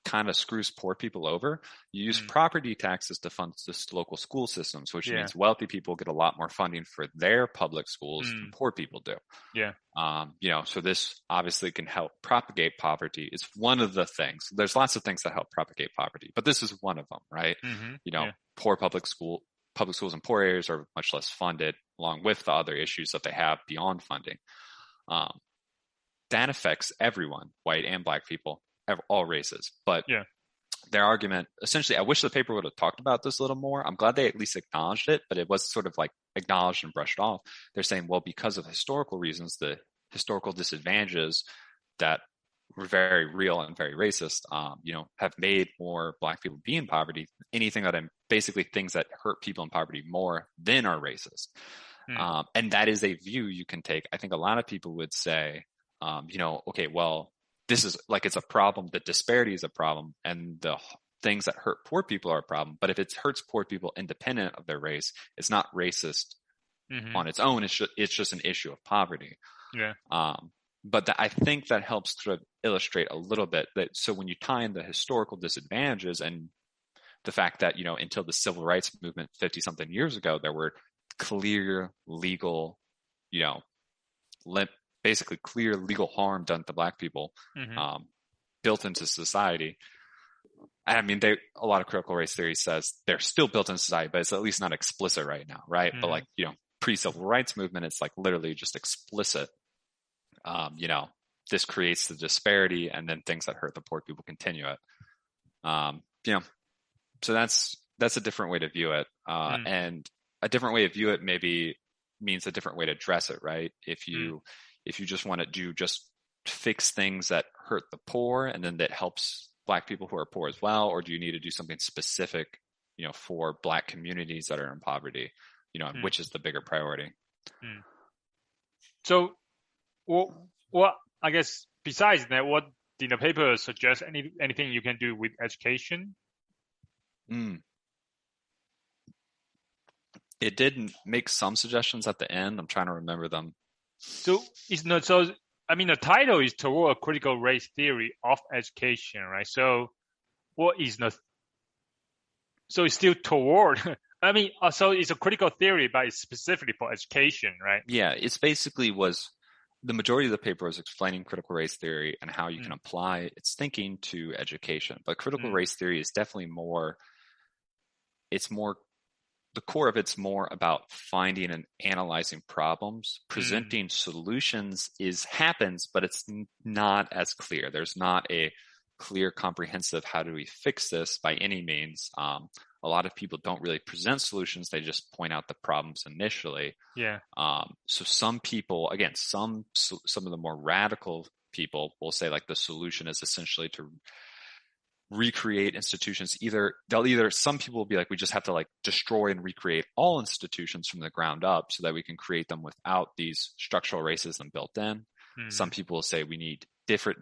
kind of screws poor people over. You use property taxes to fund this local school systems, which means wealthy people get a lot more funding for their public schools than poor people do. So this obviously can help propagate poverty. It's one of the things. There's lots of things that help propagate poverty, but this is one of them, right? Poor public schools in poor areas are much less funded, along with the other issues that they have beyond funding. That affects everyone, white and Black people, all races. But their argument, essentially, I wish the paper would have talked about this a little more. I'm glad they at least acknowledged it, but it was sort of like acknowledged and brushed off. They're saying, well, because of historical reasons, the historical disadvantages that were very real and very racist, have made more Black people be in poverty. Anything that basically things that hurt people in poverty more than are racist. And that is a view you can take. I think a lot of people would say, okay, well, this is like, it's a problem. The disparity is a problem, and the things that hurt poor people are a problem. But if it hurts poor people independent of their race, it's not racist on its own. It's just an issue of poverty. But I think that helps sort of illustrate a little bit that. So when you tie in the historical disadvantages and the fact that, until the civil rights movement 50 something years ago, there were clear legal, basically clear legal harm done to Black people, built into society. I mean, a lot of critical race theory says they're still built into society, but it's at least not explicit right now, right? But like, pre-civil rights movement, it's like literally just explicit. This creates the disparity, and then things that hurt the poor people continue it. So that's a different way to view it. And a different way to view it maybe means a different way to address it, right? If you just want to just fix things that hurt the poor, and then that helps Black people who are poor as well, or do you need to do something specific, for Black communities that are in poverty, which is the bigger priority? So, what I guess besides that, what did the paper suggest? Anything you can do with education? It did make some suggestions at the end. I'm trying to remember them. So it's not so. I mean, the title is Toward a Critical Race Theory of Education, right? So, what is the, so it's still toward, I mean, so it's a critical theory, but it's specifically for education, right? Yeah, it's basically the majority of the paper was explaining critical race theory and how you can apply its thinking to education. But critical race theory is definitely the core of it's more about finding and analyzing problems. Presenting solutions happens, but it's not as clear. There's not a clear, comprehensive, how do we fix this by any means. A lot of people don't really present solutions. They just point out the problems initially. Yeah. So some people, again, some of the more radical people will say like the solution is essentially to recreate institutions. Some people will be like, we just have to like destroy and recreate all institutions from the ground up so that we can create them without these structural racism built in. Some people will say we need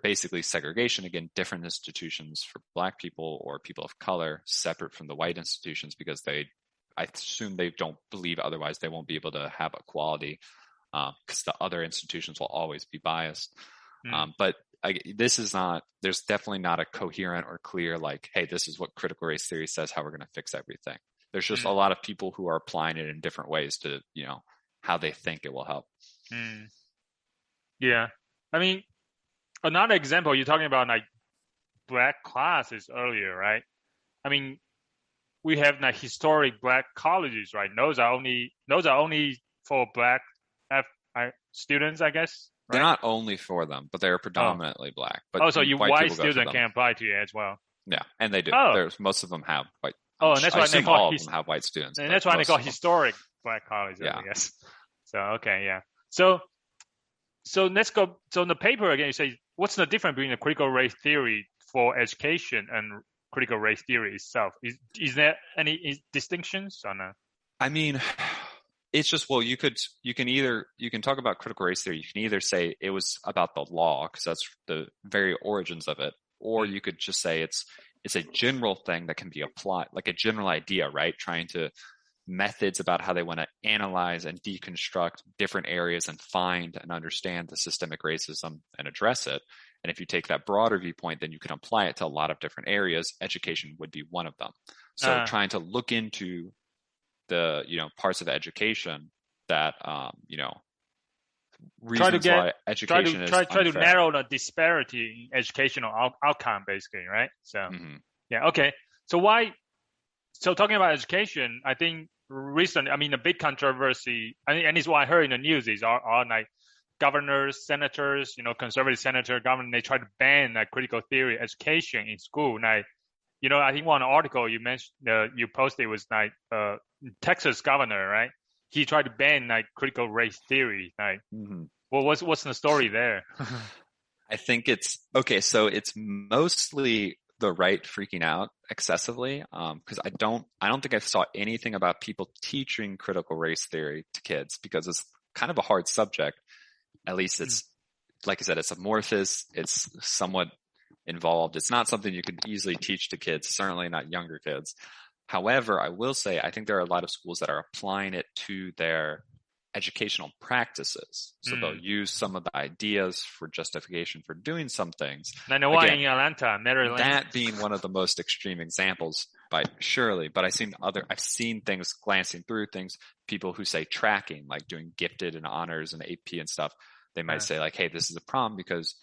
basically segregation, again, different institutions for Black people or people of color separate from the white institutions, because I assume they don't believe otherwise they won't be able to have equality, because the other institutions will always be biased. But there's definitely not a coherent or clear, like, hey, this is what critical race theory says how we're going to fix everything. There's just a lot of people who are applying it in different ways to, how they think it will help. Yeah. I mean, another example, you're talking about like Black classes earlier, right? I mean, we have like historic Black colleges, right? Those are only for Black students, I guess. Right? They're not only for them, but they're predominantly Black. But so white students can apply to it as well. Yeah, and they do. Most of them have white. And that's why they call all of them have white students. And that's why they call historic Black colleges, I guess. So okay, yeah. So let's go. So in the paper again, you say, what's the difference between the critical race theory for education and critical race theory itself? Is there any distinctions or no? I mean, it's just, well, you can talk about critical race theory. You can either say it was about the law, because that's the very origins of it, or you could just say it's a general thing that can be applied, like a general idea, right? Trying to methods about how they want to analyze and deconstruct different areas and find and understand the systemic racism and address it. And if you take that broader viewpoint, then you can apply it to a lot of different areas. Education would be one of them. So trying to look into the, parts of education that, reasons why education is try to narrow the disparity in educational outcome, basically, right? So, yeah, okay. So talking about education, I think recently, I mean, a big controversy, and it's what I heard in the news, is are like governors, senators, conservative senator, governor, they try to ban like critical theory education in school. And I think one article you mentioned, you posted was like Texas governor, right? He tried to ban like critical race theory. Like, well, what's the story there? I think it's okay. So it's mostly the right freaking out excessively, because I don't think I saw anything about people teaching critical race theory to kids, because it's kind of a hard subject. At least it's, like I said, it's amorphous. It's somewhat involved. It's not something you could easily teach to kids, certainly not younger kids. However, I will say, I think there are a lot of schools that are applying it to their educational practices. So they'll use some of the ideas for justification for doing some things. I know why in Atlanta, Maryland. That being one of the most extreme examples, surely. But I've seen things, glancing through things, people who say tracking, like doing gifted and honors and AP and stuff. They might say like, hey, this is a problem because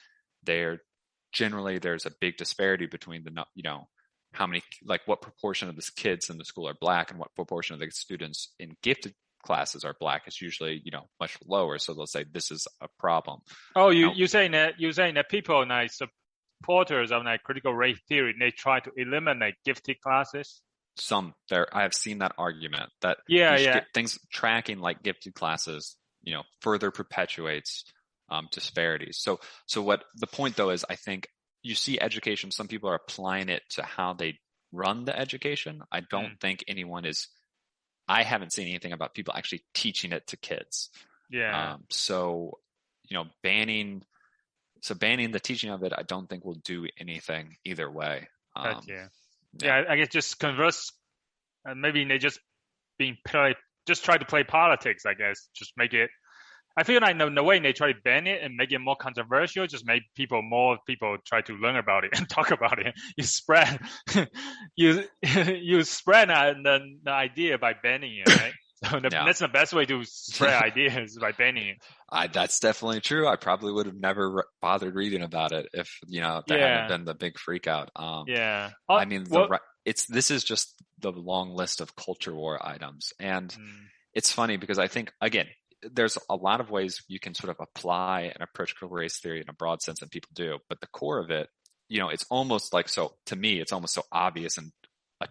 there's a big disparity between how many, like what proportion of the kids in the school are Black and what proportion of the students in gifted classes are Black. It's usually, much lower. So they'll say this is a problem. Oh, you're saying that people like supporters of like critical race theory, they try to eliminate gifted classes? I have seen that argument that things tracking like gifted classes, further perpetuates disparities. So what the point though is, I think you see education, some people are applying it to how they run the education. I don't think I haven't seen anything about people actually teaching it to kids. Yeah. Banning the teaching of it, I don't think will do anything either way. I guess just converse, maybe they just try to play politics, I guess, just make it I feel like the way they try to ban it and make it more controversial, just make more people try to learn about it and talk about it. You spread, you spread the idea by banning it, right? So that's the best way to spread ideas, by banning it. That's definitely true. I probably would have never bothered reading about it if, there hadn't been the big freak out. I mean, this is just the long list of culture war items. And it's funny because I think, again, there's a lot of ways you can sort of apply and approach critical race theory in a broad sense, and people do. But the core of it, it's almost like, so to me, it's almost so obvious and a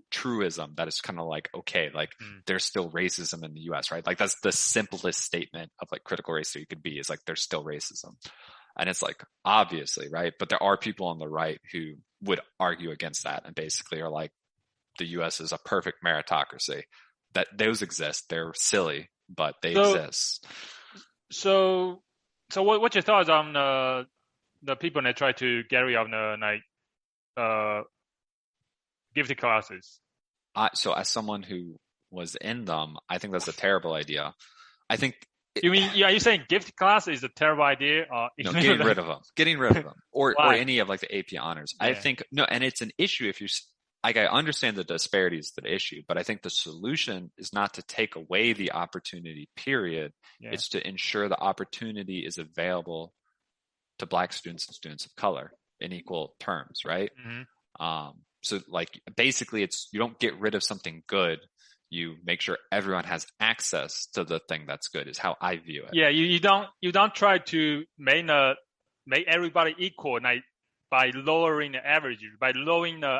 truism that is kind of like, okay, like there's still racism in the US, right? Like that's the simplest statement of like critical race theory could be, is like there's still racism. And it's like, obviously, right? But there are people on the right who would argue against that and basically are like, the US is a perfect meritocracy. That those exist. They're silly, but they exist. So what's your thoughts on the people that try to get rid of the gifted classes? So as someone who was in them, I think that's a terrible idea. I think. Are you saying gifted class is a terrible idea? No, getting rid of them, or any of like the AP honors. Yeah. I think no, and it's an issue if you. Like, I understand the disparities of the issue, but I think the solution is not to take away the opportunity, period. Yeah. It's to ensure the opportunity is available to Black students and students of color in equal terms, right? Mm-hmm. So like, basically you don't get rid of something good. You make sure everyone has access to the thing that's good, is how I view it. Yeah. You don't try to make everybody equal, like, by lowering the average, by lowering the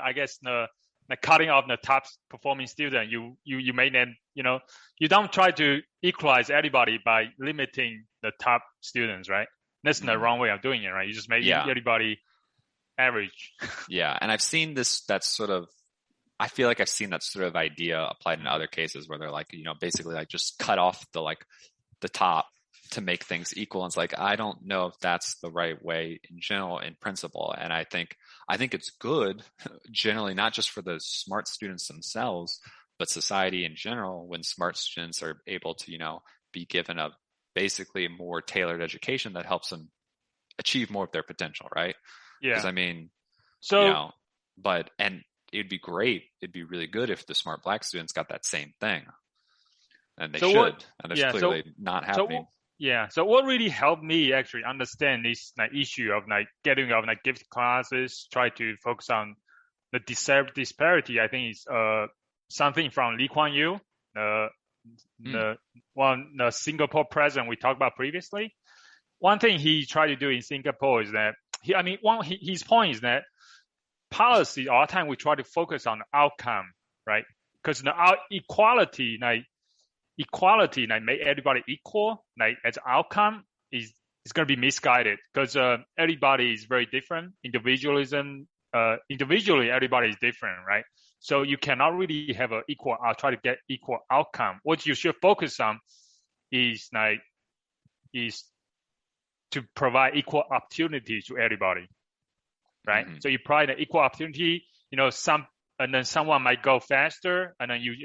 cutting off the top performing student, you make them, you don't try to equalize everybody by limiting the top students, right? That's the wrong way of doing it, right? You just make everybody average. Yeah, and I've seen I feel like I've seen that sort of idea applied in other cases where they're like, basically like just cut off the top to make things equal. And it's like, I don't know if that's the right way in general, in principle. And I think it's good generally, not just for the smart students themselves, but society in general, when smart students are able to, be given a basically more tailored education that helps them achieve more of their potential. Right. Yeah. Because I mean, and it'd be great. It'd be really good if the smart Black students got that same thing, and they should. And it's clearly not happening. So what really helped me actually understand this issue of getting rid of gifted classes, try to focus on the disparity, I think is something from Lee Kuan Yew, the Singapore president we talked about previously. One thing he tried to do in Singapore is that his point is that policy all the time we try to focus on the outcome, right? Because the equality make everybody equal, as an outcome is going to be misguided, because everybody is very different. Individually everybody is different, right? So you cannot really have try to get equal outcome. What you should focus on is to provide equal opportunity to everybody, right? Mm-hmm. So you provide an equal opportunity, and then someone might go faster, and then you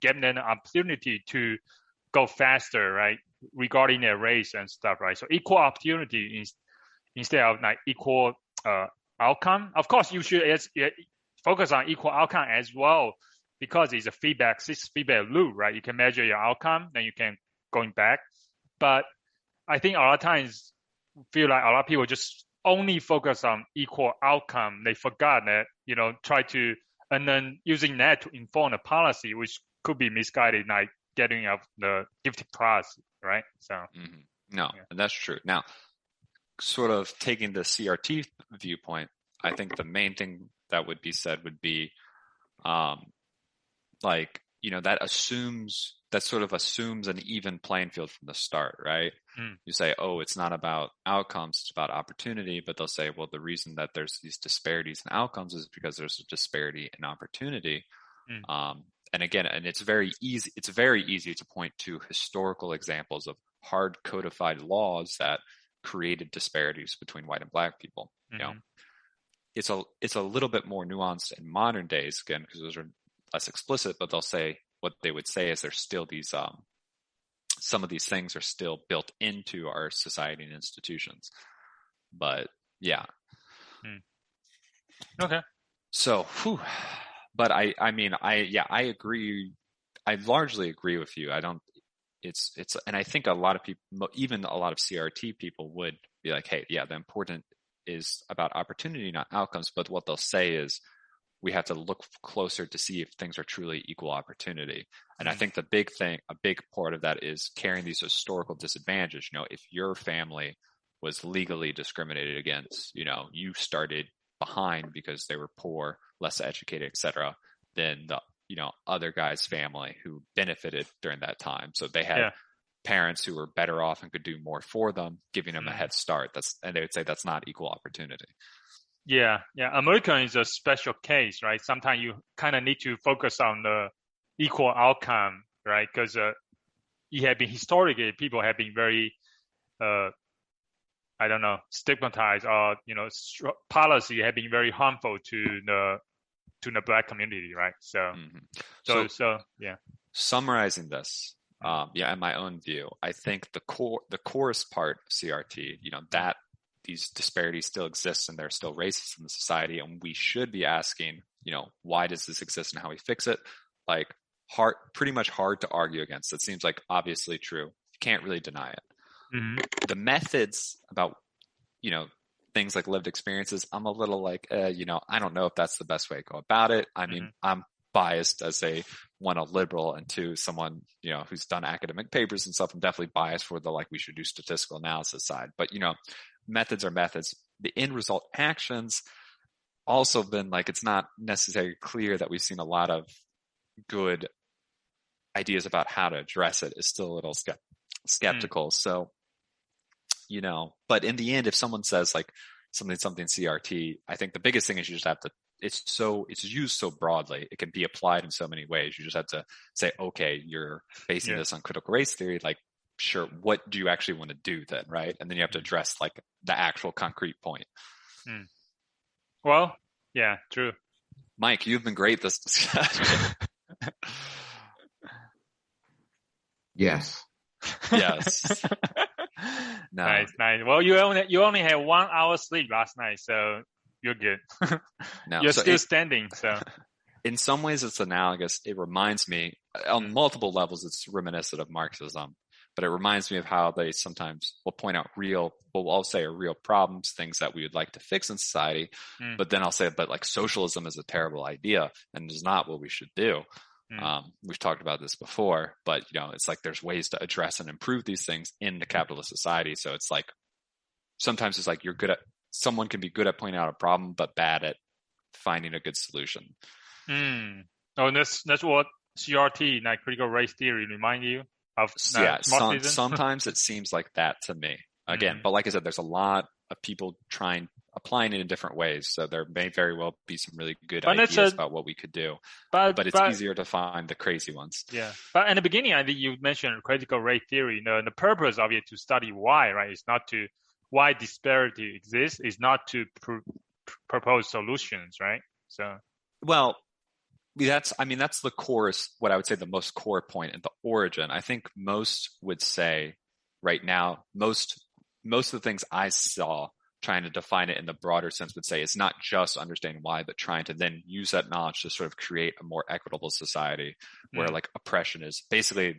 give them an opportunity to go faster, right? Regarding their race and stuff, right? So equal opportunity instead of equal outcome. Of course, you should focus on equal outcome as well, because it's a feedback loop, right? You can measure your outcome, then you can going back. But I think a lot of times feel like a lot of people just only focus on equal outcome. They forgot that, try to, and then using that to inform the policy, which could be misguided, getting of the gifted class, right? So No, and that's true. Now, sort of taking the CRT viewpoint, I think the main thing that would be said would be, that sort of assumes an even playing field from the start, right? You say, it's not about outcomes, it's about opportunity, but they'll say, well, the reason that there's these disparities in outcomes is because there's a disparity in opportunity. And again, it's very easy to point to historical examples of hard codified laws that created disparities between white and Black people. It's a little bit more nuanced in modern days, again, because those are less explicit, but what they would say is there's still these some of these things are still built into our society and institutions. But yeah. Okay. So, but I agree. I largely agree with you. And I think a lot of people, even a lot of CRT people would be like, hey, yeah, the important is about opportunity, not outcomes. But what they'll say is we have to look closer to see if things are truly equal opportunity. And I think a big part of that is carrying these historical disadvantages. If your family was legally discriminated against, you started behind because they were poor, less educated, etc., than the other guy's family who benefited during that time. So they had parents who were better off and could do more for them, giving them a head start. And they would say that's not equal opportunity. Yeah. American is a special case, right? Sometimes you kind of need to focus on the equal outcome, right? Because historically, people have been very, stigmatized, or policy have been very harmful to the Black community, right? So yeah. Summarizing this, in my own view, I think the coolest part of CRT, that these disparities still exist and they're still racist in the society, and we should be asking, why does this exist and how we fix it? Like pretty much hard to argue against. It seems like obviously true. You can't really deny it. The methods about, things like lived experiences, I'm a little like, I don't know if that's the best way to go about it. I mean, I'm biased as a liberal, and two, someone, who's done academic papers and stuff. I'm definitely biased for the, we should do statistical analysis side, but methods are methods. The end result actions also been it's not necessarily clear that we've seen a lot of good ideas about how to address it. Is still a little skeptical. So, but in the end, if someone says something CRT, I think the biggest thing is you just have to, it's used so broadly. It can be applied in so many ways. You just have to say, okay, you're basing this on critical race theory. Sure, what do you actually want to do then, right? And then you have to address the actual concrete point. Well, yeah, true. Mike, you've been great this discussion. Yes. Yes. No. Nice. Well, you only had 1 hour sleep last night, so you're good. No, you're still standing, so. In some ways, it's analogous. It reminds me, on multiple levels, it's reminiscent of Marxism, but it reminds me of how they sometimes will point out what we'll say are real problems, things that we would like to fix in society. But then I'll say, but socialism is a terrible idea and is not what we should do. We've talked about this before, but it's there's ways to address and improve these things in the capitalist society. So it's sometimes it's someone can be good at pointing out a problem, but bad at finding a good solution. Oh, that's what CRT, critical race theory, remind you of? Sometimes it seems like that to me. Again, but like I said, there's a lot of people applying it in different ways. So there may very well be some really good ideas about what we could do. But it's easier to find the crazy ones. Yeah. But in the beginning, I think you mentioned critical race theory. The purpose of it to study why, right? It's not to why disparity exists. It's not to propose solutions, right? So. Well, that's the core, what I would say the most core point at the origin. I think most would say right now, most of the things I saw trying to define it in the broader sense would say it's not just understanding why, but trying to then use that knowledge to sort of create a more equitable society where oppression is basically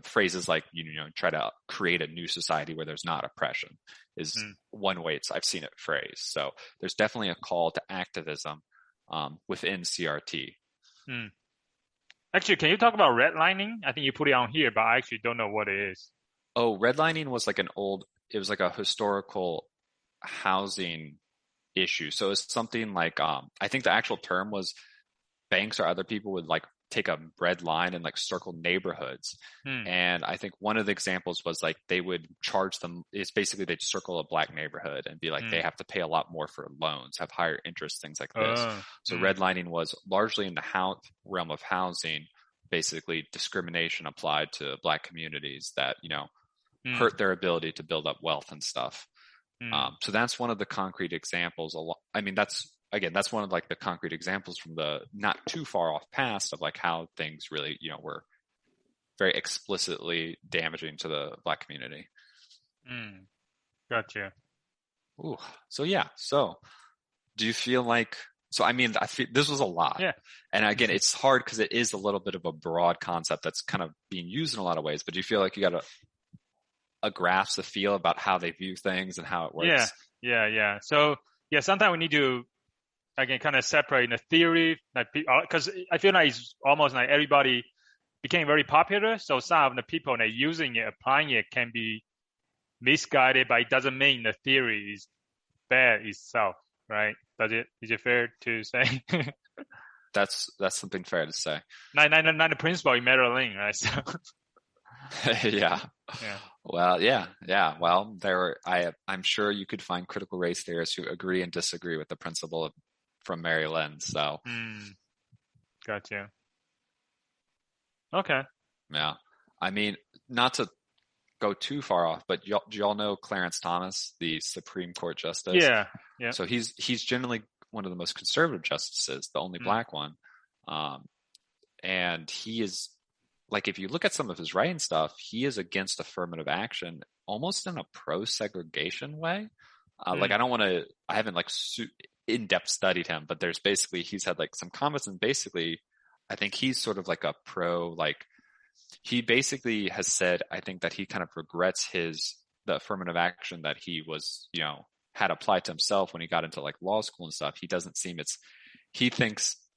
phrases try to create a new society where there's not oppression is one way I've seen it phrased. So there's definitely a call to activism within CRT. Actually, can you talk about redlining? I think you put it on here, but I actually don't know what it is. Oh, redlining was it was a historical housing issue. So it's something I think the actual term was banks or other people would take a red line and circle neighborhoods. And I think one of the examples was they would charge them. It's basically they'd circle a black neighborhood and be they have to pay a lot more for loans, have higher interest, things like this. So redlining was largely in the realm of housing, basically discrimination applied to black communities that, hurt their ability to build up wealth and stuff. So that's one of the concrete examples. That's one of the concrete examples from the not too far off past of how things really, were very explicitly damaging to the Black community. Gotcha. Ooh. So yeah. So do you feel like, so I mean, I feel this was a lot. Yeah. And again, it's hard because it is a little bit of a broad concept that's kind of being used in a lot of ways, but do you feel like you got a grasp, a feel about how they view things and how it works? Yeah. So yeah, sometimes we need to, again, kind of separate the theory, like, because I feel like it's almost like everybody became very popular. So some of the people that using it, applying it can be misguided, but it doesn't mean the theory is bad itself, right? Is it fair to say? That's something fair to say. Not the principle in Maryland, right? So. Yeah. Yeah. Well, yeah. Well, I'm sure you could find critical race theorists who agree and disagree with the principle from Mary Lynn. So. Gotcha. Okay. Yeah. I mean, not to go too far off, but do y'all know Clarence Thomas, the Supreme Court Justice? Yeah. So he's generally one of the most conservative justices, the only Black one. And he is, like, if you look at some of his writing stuff, he is against affirmative action almost in a pro-segregation way. Like, I haven't like in-depth studied him, but he's had like some comments, and basically I think he's sort of like a pro, like, he basically has said, I think, that he kind of regrets the affirmative action that he was, had applied to himself when he got into like law school and stuff.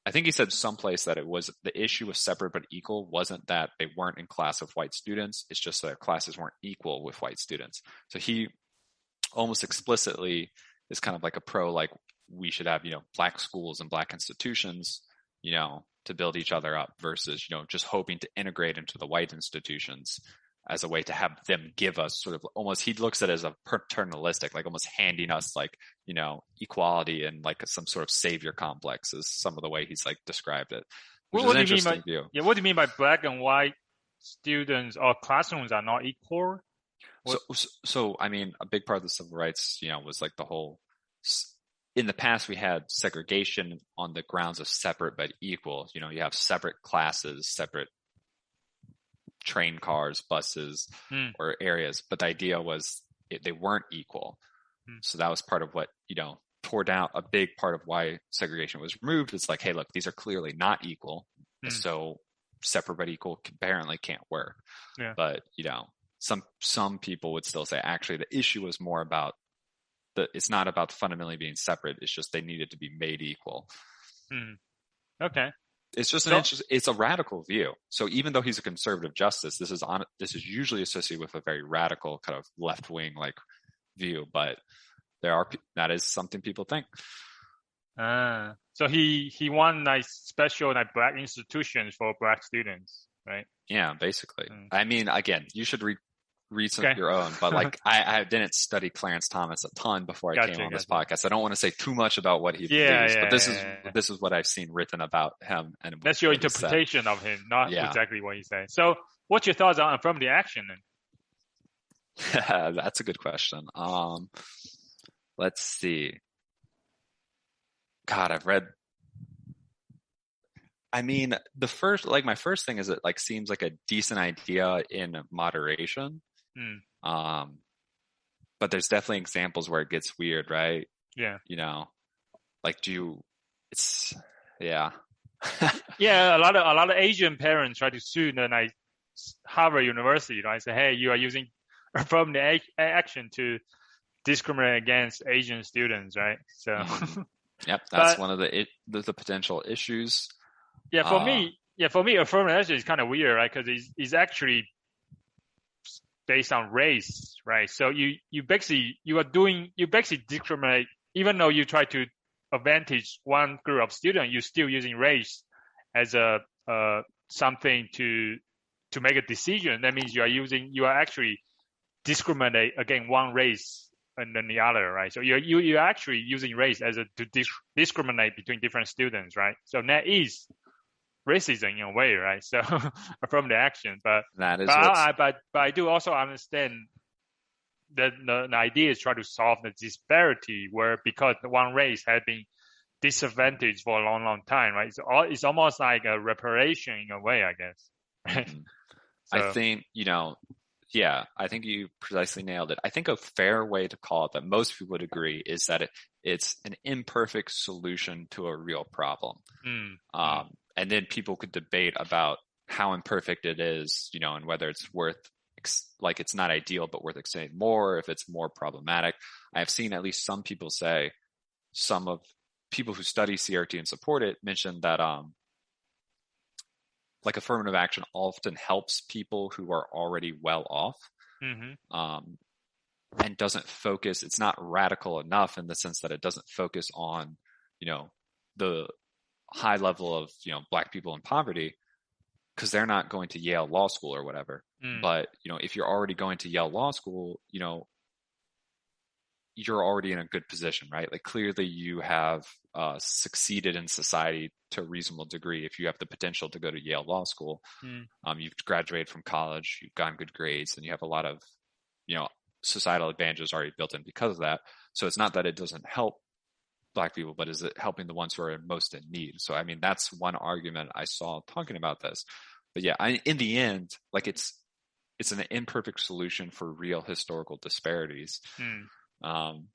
I think he said someplace that it was the issue of separate but equal wasn't that they weren't in class of white students. It's just that classes weren't equal with white students. So he almost explicitly is kind of like a pro, like, we should have, Black schools and Black institutions, to build each other up versus, just hoping to integrate into the white institutions as a way to have them give us sort of almost, he looks at it as a paternalistic, like almost handing us like, equality and like some sort of savior complex is some of the way he's like described it. Which is an interesting view. Yeah, what do you mean by Black and white students or classrooms are not equal? So I mean, a big part of the civil rights, was like the whole, in the past we had segregation on the grounds of separate but equal. You have separate classes, separate train cars, buses, or areas, but the idea was they weren't equal. So that was part of what, tore down a big part of why segregation was removed. It's like, hey, look, these are clearly not equal. So separate but equal apparently can't work. Yeah. But, some people would still say, actually, the issue was more about it's not about fundamentally being separate. It's just they needed to be made equal. Okay. It's just it's a radical view. So even though he's a conservative justice, this is usually associated with a very radical kind of left wing like view, but that is something people think. So he won like special like Black institutions for Black students, right? Yeah, basically. I mean, again, you should read some of your own, but like I didn't study Clarence Thomas a ton before I came on this podcast. I don't want to say too much about what he believes, but this is what I've seen written about him. And that's your interpretation of him, not exactly what he said. So what's your thoughts on affirmative action then? That's a good question. Let's see. God, I mean, my first thing is it like seems like a decent idea in moderation. But there's definitely examples where it gets weird, right? Yeah. Like yeah. Yeah, a lot of Asian parents try to sue the Harvard University, right? Say, hey, you are using affirmative action to discriminate against Asian students, right? So. Yep, that's one of the potential issues. Yeah, for me, affirmative action is kind of weird, right? Because it's actually based on race, right? So you basically discriminate, even though you try to advantage one group of students, you're still using race as a something to make a decision. That means you are actually discriminate against one race and then the other, right? So you're actually using race to discriminate between different students, right? So that is racism in a way, right? So from the action, but I do also understand that the idea is try to solve the disparity where because one race had been disadvantaged for a long time, right? It's almost like a reparation in a way, I guess. Right? I think, I think you precisely nailed it. I think a fair way to call it that most people would agree is that it's an imperfect solution to a real problem. And then people could debate about how imperfect it is, and whether it's worth, like it's not ideal, but worth extending more, if it's more problematic. I've seen at least some people say, some of people who study CRT and support it mention that, like affirmative action often helps people who are already well off, and doesn't focus. It's not radical enough in the sense that it doesn't focus on, the high level of, Black people in poverty, because they're not going to Yale Law School or whatever. But, if you're already going to Yale Law School, you're already in a good position, right? Like clearly you have succeeded in society to a reasonable degree. If you have the potential to go to Yale Law School, you've graduated from college, you've gotten good grades, and you have a lot of, societal advantages already built in because of that. So it's not that it doesn't help Black people, but is it helping the ones who are most in need? So, I mean, that's one argument I saw talking about this. But yeah, in the end, like it's an imperfect solution for real historical disparities. And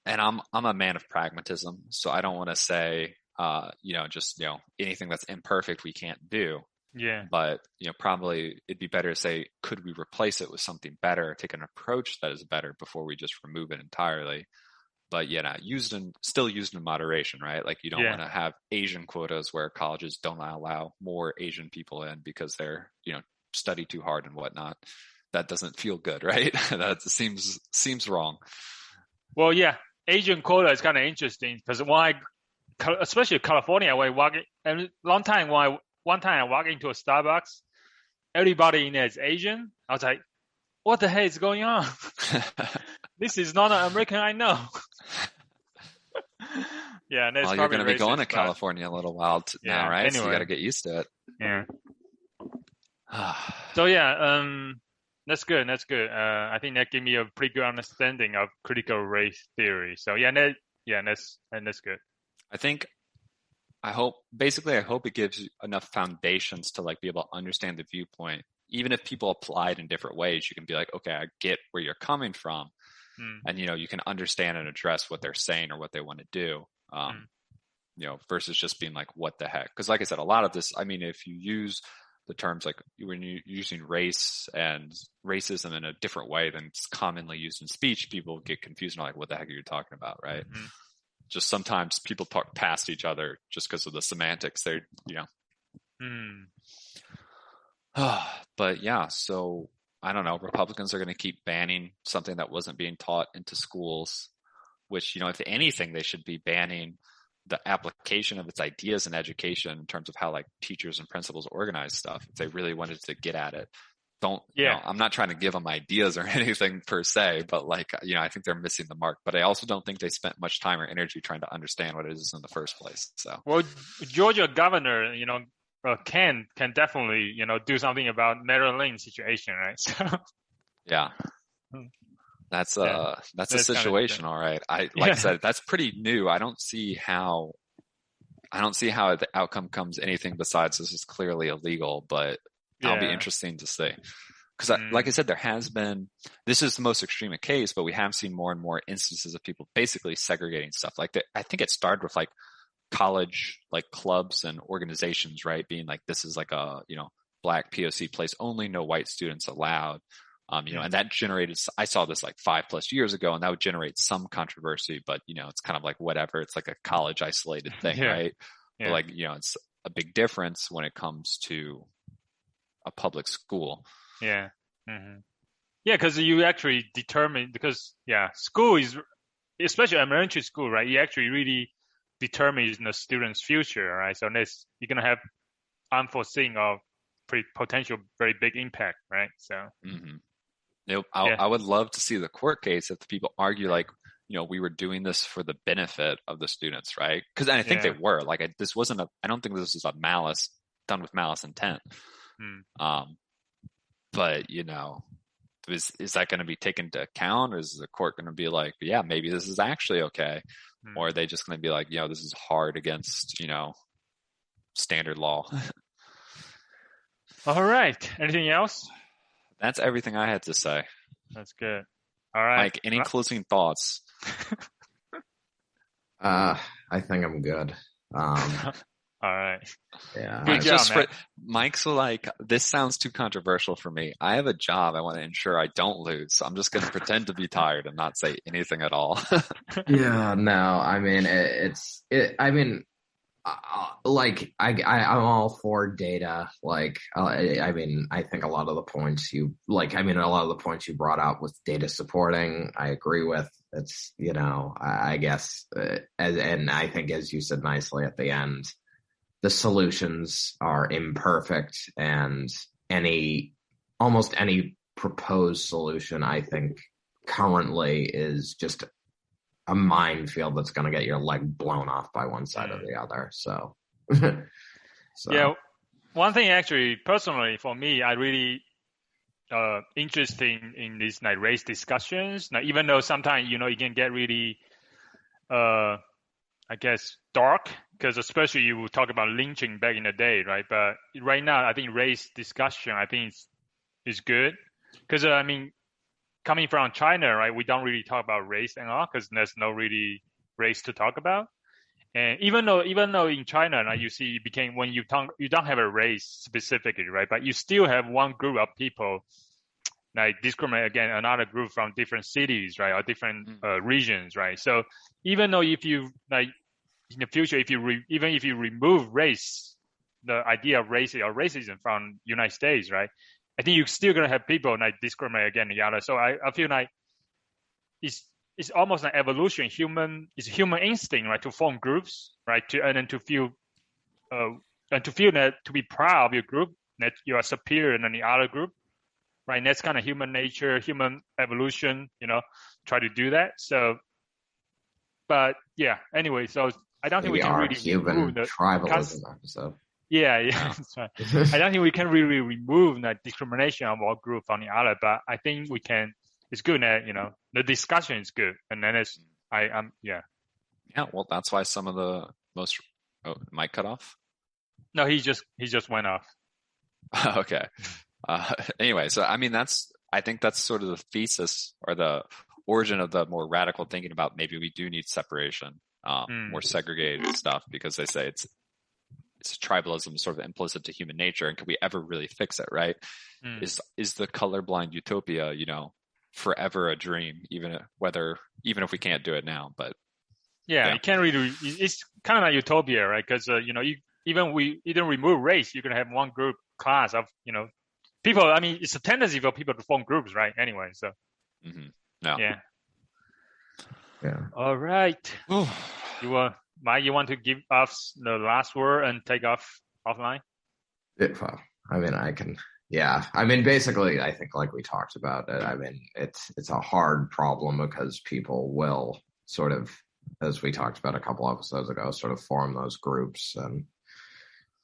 I'm a man of pragmatism, so I don't want to say, anything that's imperfect we can't do. Yeah. But, probably it'd be better to say, could we replace it with something better, take an approach that is better before we just remove it entirely? But still used in moderation, right? Like you don't want to have Asian quotas where colleges don't allow more Asian people in because they're, study too hard and whatnot. That doesn't feel good, right? That seems wrong. Well, yeah, Asian quota is kind of interesting because especially California, where one time I walked into a Starbucks, everybody in there is Asian. I was like, what the hell is going on? This is not an American I know. Yeah, and you're going to be going to California a little while now, right? Anyway. So you got to get used to it. Yeah. So yeah, that's good. I think that gave me a pretty good understanding of critical race theory. So that's good. I hope it gives you enough foundations to like be able to understand the viewpoint. Even if people apply it in different ways, you can be like, okay, I get where you're coming from. And, you can understand and address what they're saying or what they want to do, versus just being like, what the heck? Because like I said, a lot of this, I mean, if you use the terms like when you're using race and racism in a different way than it's commonly used in speech, people get confused and are like, what the heck are you talking about, right? Just sometimes people talk past each other just because of the semantics. But yeah, so I don't know. Republicans are going to keep banning something that wasn't being taught into schools, which, if anything, they should be banning the application of its ideas in education in terms of how like teachers and principals organize stuff. If they really wanted to get at it, I'm not trying to give them ideas or anything per se, but like, I think they're missing the mark, but I also don't think they spent much time or energy trying to understand what it is in the first place. So, well, Georgia governor, can definitely, do something about Merrill Lynch situation, right? So, yeah, that's a situation. All right. I said, that's pretty new. I don't see how the outcome comes anything besides this is clearly illegal, but that'll be interesting to see. Because like I said, this is the most extreme case, but we have seen more and more instances of people basically segregating stuff. Like I think it started with like college, like clubs and organizations, right? Being like, this is like a, Black POC place only, no white students allowed. And that generated, I saw this like 5+ years ago, and that would generate some controversy, but it's kind of like whatever. It's like a college isolated thing, right? But like, it's a big difference when it comes to a public school. Yeah. Mm-hmm. Yeah. Because you actually determine, school is, especially elementary school, right? You actually really determines the student's future, right? So you're going to have unforeseen or potential very big impact, right? So. I would love to see the court case if the people argue like, we were doing this for the benefit of the students, right? Because I think they were like, I don't think this was done with malice intent. But is that going to be taken into account, or is the court going to be like, yeah, maybe this is actually okay, or are they just going to be like, this is hard against standard law? All right. Anything else? That's everything I had to say. That's good. All right. Mike, any closing thoughts? I think I'm good. All right. Yeah. Good job, man. Mike's like, this sounds too controversial for me. I have a job. I want to ensure I don't lose. So I'm just going to pretend to be tired and not say anything at all. Yeah, no, I mean, I'm all for data. I think a lot of the points you brought out with data supporting, I agree with. It's, I guess, and I think, as you said nicely at the end, the solutions are imperfect, and almost any proposed solution, I think, currently is just a minefield that's going to get your leg blown off by one side or the other. So, yeah. One thing, actually, personally, for me, I really interested in these like race discussions. Now, even though sometimes it can get really, I guess, dark, because especially you will talk about lynching back in the day, right? But right now, I think race discussion, I think is good, because coming from China, right, we don't really talk about race at all because there's no really race to talk about. And even though in China, like, you see, when you don't have a race specifically, right, but you still have one group of people like discriminate against another group from different cities, right, or different regions, right. So even though if you like in the future, if you remove race, the idea of race or racism from United States, right, I think you're still gonna have people like discriminate against the other. So I feel like it's almost an evolution. It's human instinct, right, to form groups, right, and to feel that, to be proud of your group, that you are superior than the other group, right. And that's kind of human nature, human evolution, try to do that. So, but yeah, anyway, so I don't think we can really human tribalism episode. Yeah. That's right. I don't think we can really remove the discrimination of one group from the other, but I think we can. It's good that the discussion is good, and then yeah. Yeah, well, that's why some of the most. Oh, mic cut off? No, he just went off. Okay. Anyway, so I think that's sort of the thesis or the origin of the more radical thinking about maybe we do need separation, more segregated stuff, because they say it's tribalism sort of implicit to human nature, and can we ever really fix it, right? Is the colorblind utopia, forever a dream, even if we can't do it now? But yeah. You can't really. It's kind of like utopia, right? Because even we didn't remove race, you're gonna have one group class of people. I mean, it's a tendency for people to form groups, right? Anyway, so yeah. All right. Mike, you want to give us the last word and take offline? I can. Yeah. Basically, I think, like we talked about it, it's a hard problem because people will sort of, as we talked about a couple episodes ago, sort of form those groups, and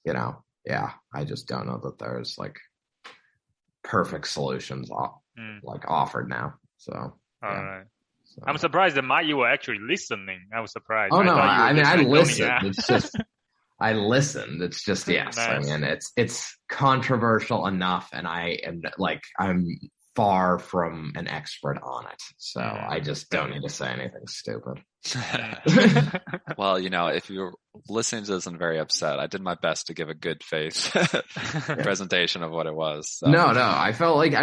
I just don't know that there's like perfect solutions like offered now. So all right. So. I'm surprised that Mike, you were actually listening. I was surprised. Oh no, I listened. It's just I listened. It's just yes. Nice. It's controversial enough, and I'm far from an expert on it, so I just don't need to say anything stupid. Well, if you're listening to this and very upset, I did my best to give a good faith presentation of what it was. So. No, I felt like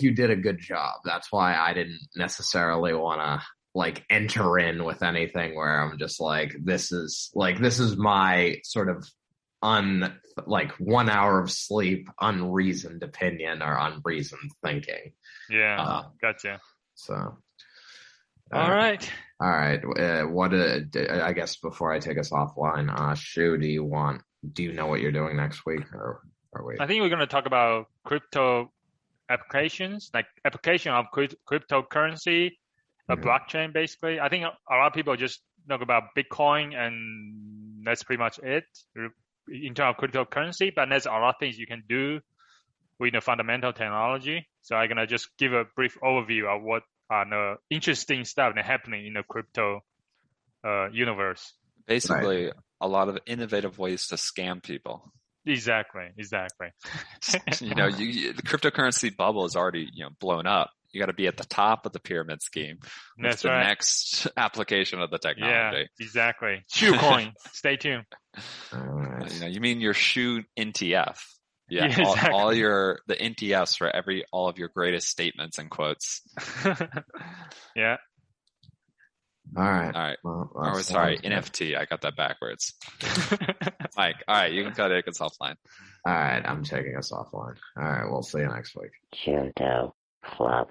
you did a good job. That's why I didn't necessarily want to enter in with anything where I'm just like, this is my sort of 1 hour of sleep, unreasoned opinion or unreasoned thinking. Yeah, gotcha. So, all right. I guess before I take us offline, Shu, do you know what you're doing next week, or wait? I think we're going to talk about crypto applications, like application of cryptocurrency, blockchain, basically. I think a lot of people just talk about Bitcoin, and that's pretty much it in terms of cryptocurrency, but there's a lot of things you can do with the fundamental technology. So I'm going to just give a brief overview of what are the interesting stuff that's happening in the crypto universe. Basically, a lot of innovative ways to scam people. Exactly. The cryptocurrency bubble is already, blown up. You got to be at the top of the pyramid scheme. That's the right. next application of the technology. Yeah, exactly. Shoe coin. Stay tuned. All right. You mean your shoe NTF? Yeah, exactly. all the NTFs for all of your greatest statements and quotes. Yeah. All right. All right. Well, sorry, NFT. I got that backwards. Mike, all right, you can cut it. It's offline. All right, I'm taking us offline. All right, we'll see you next week. Junto Club.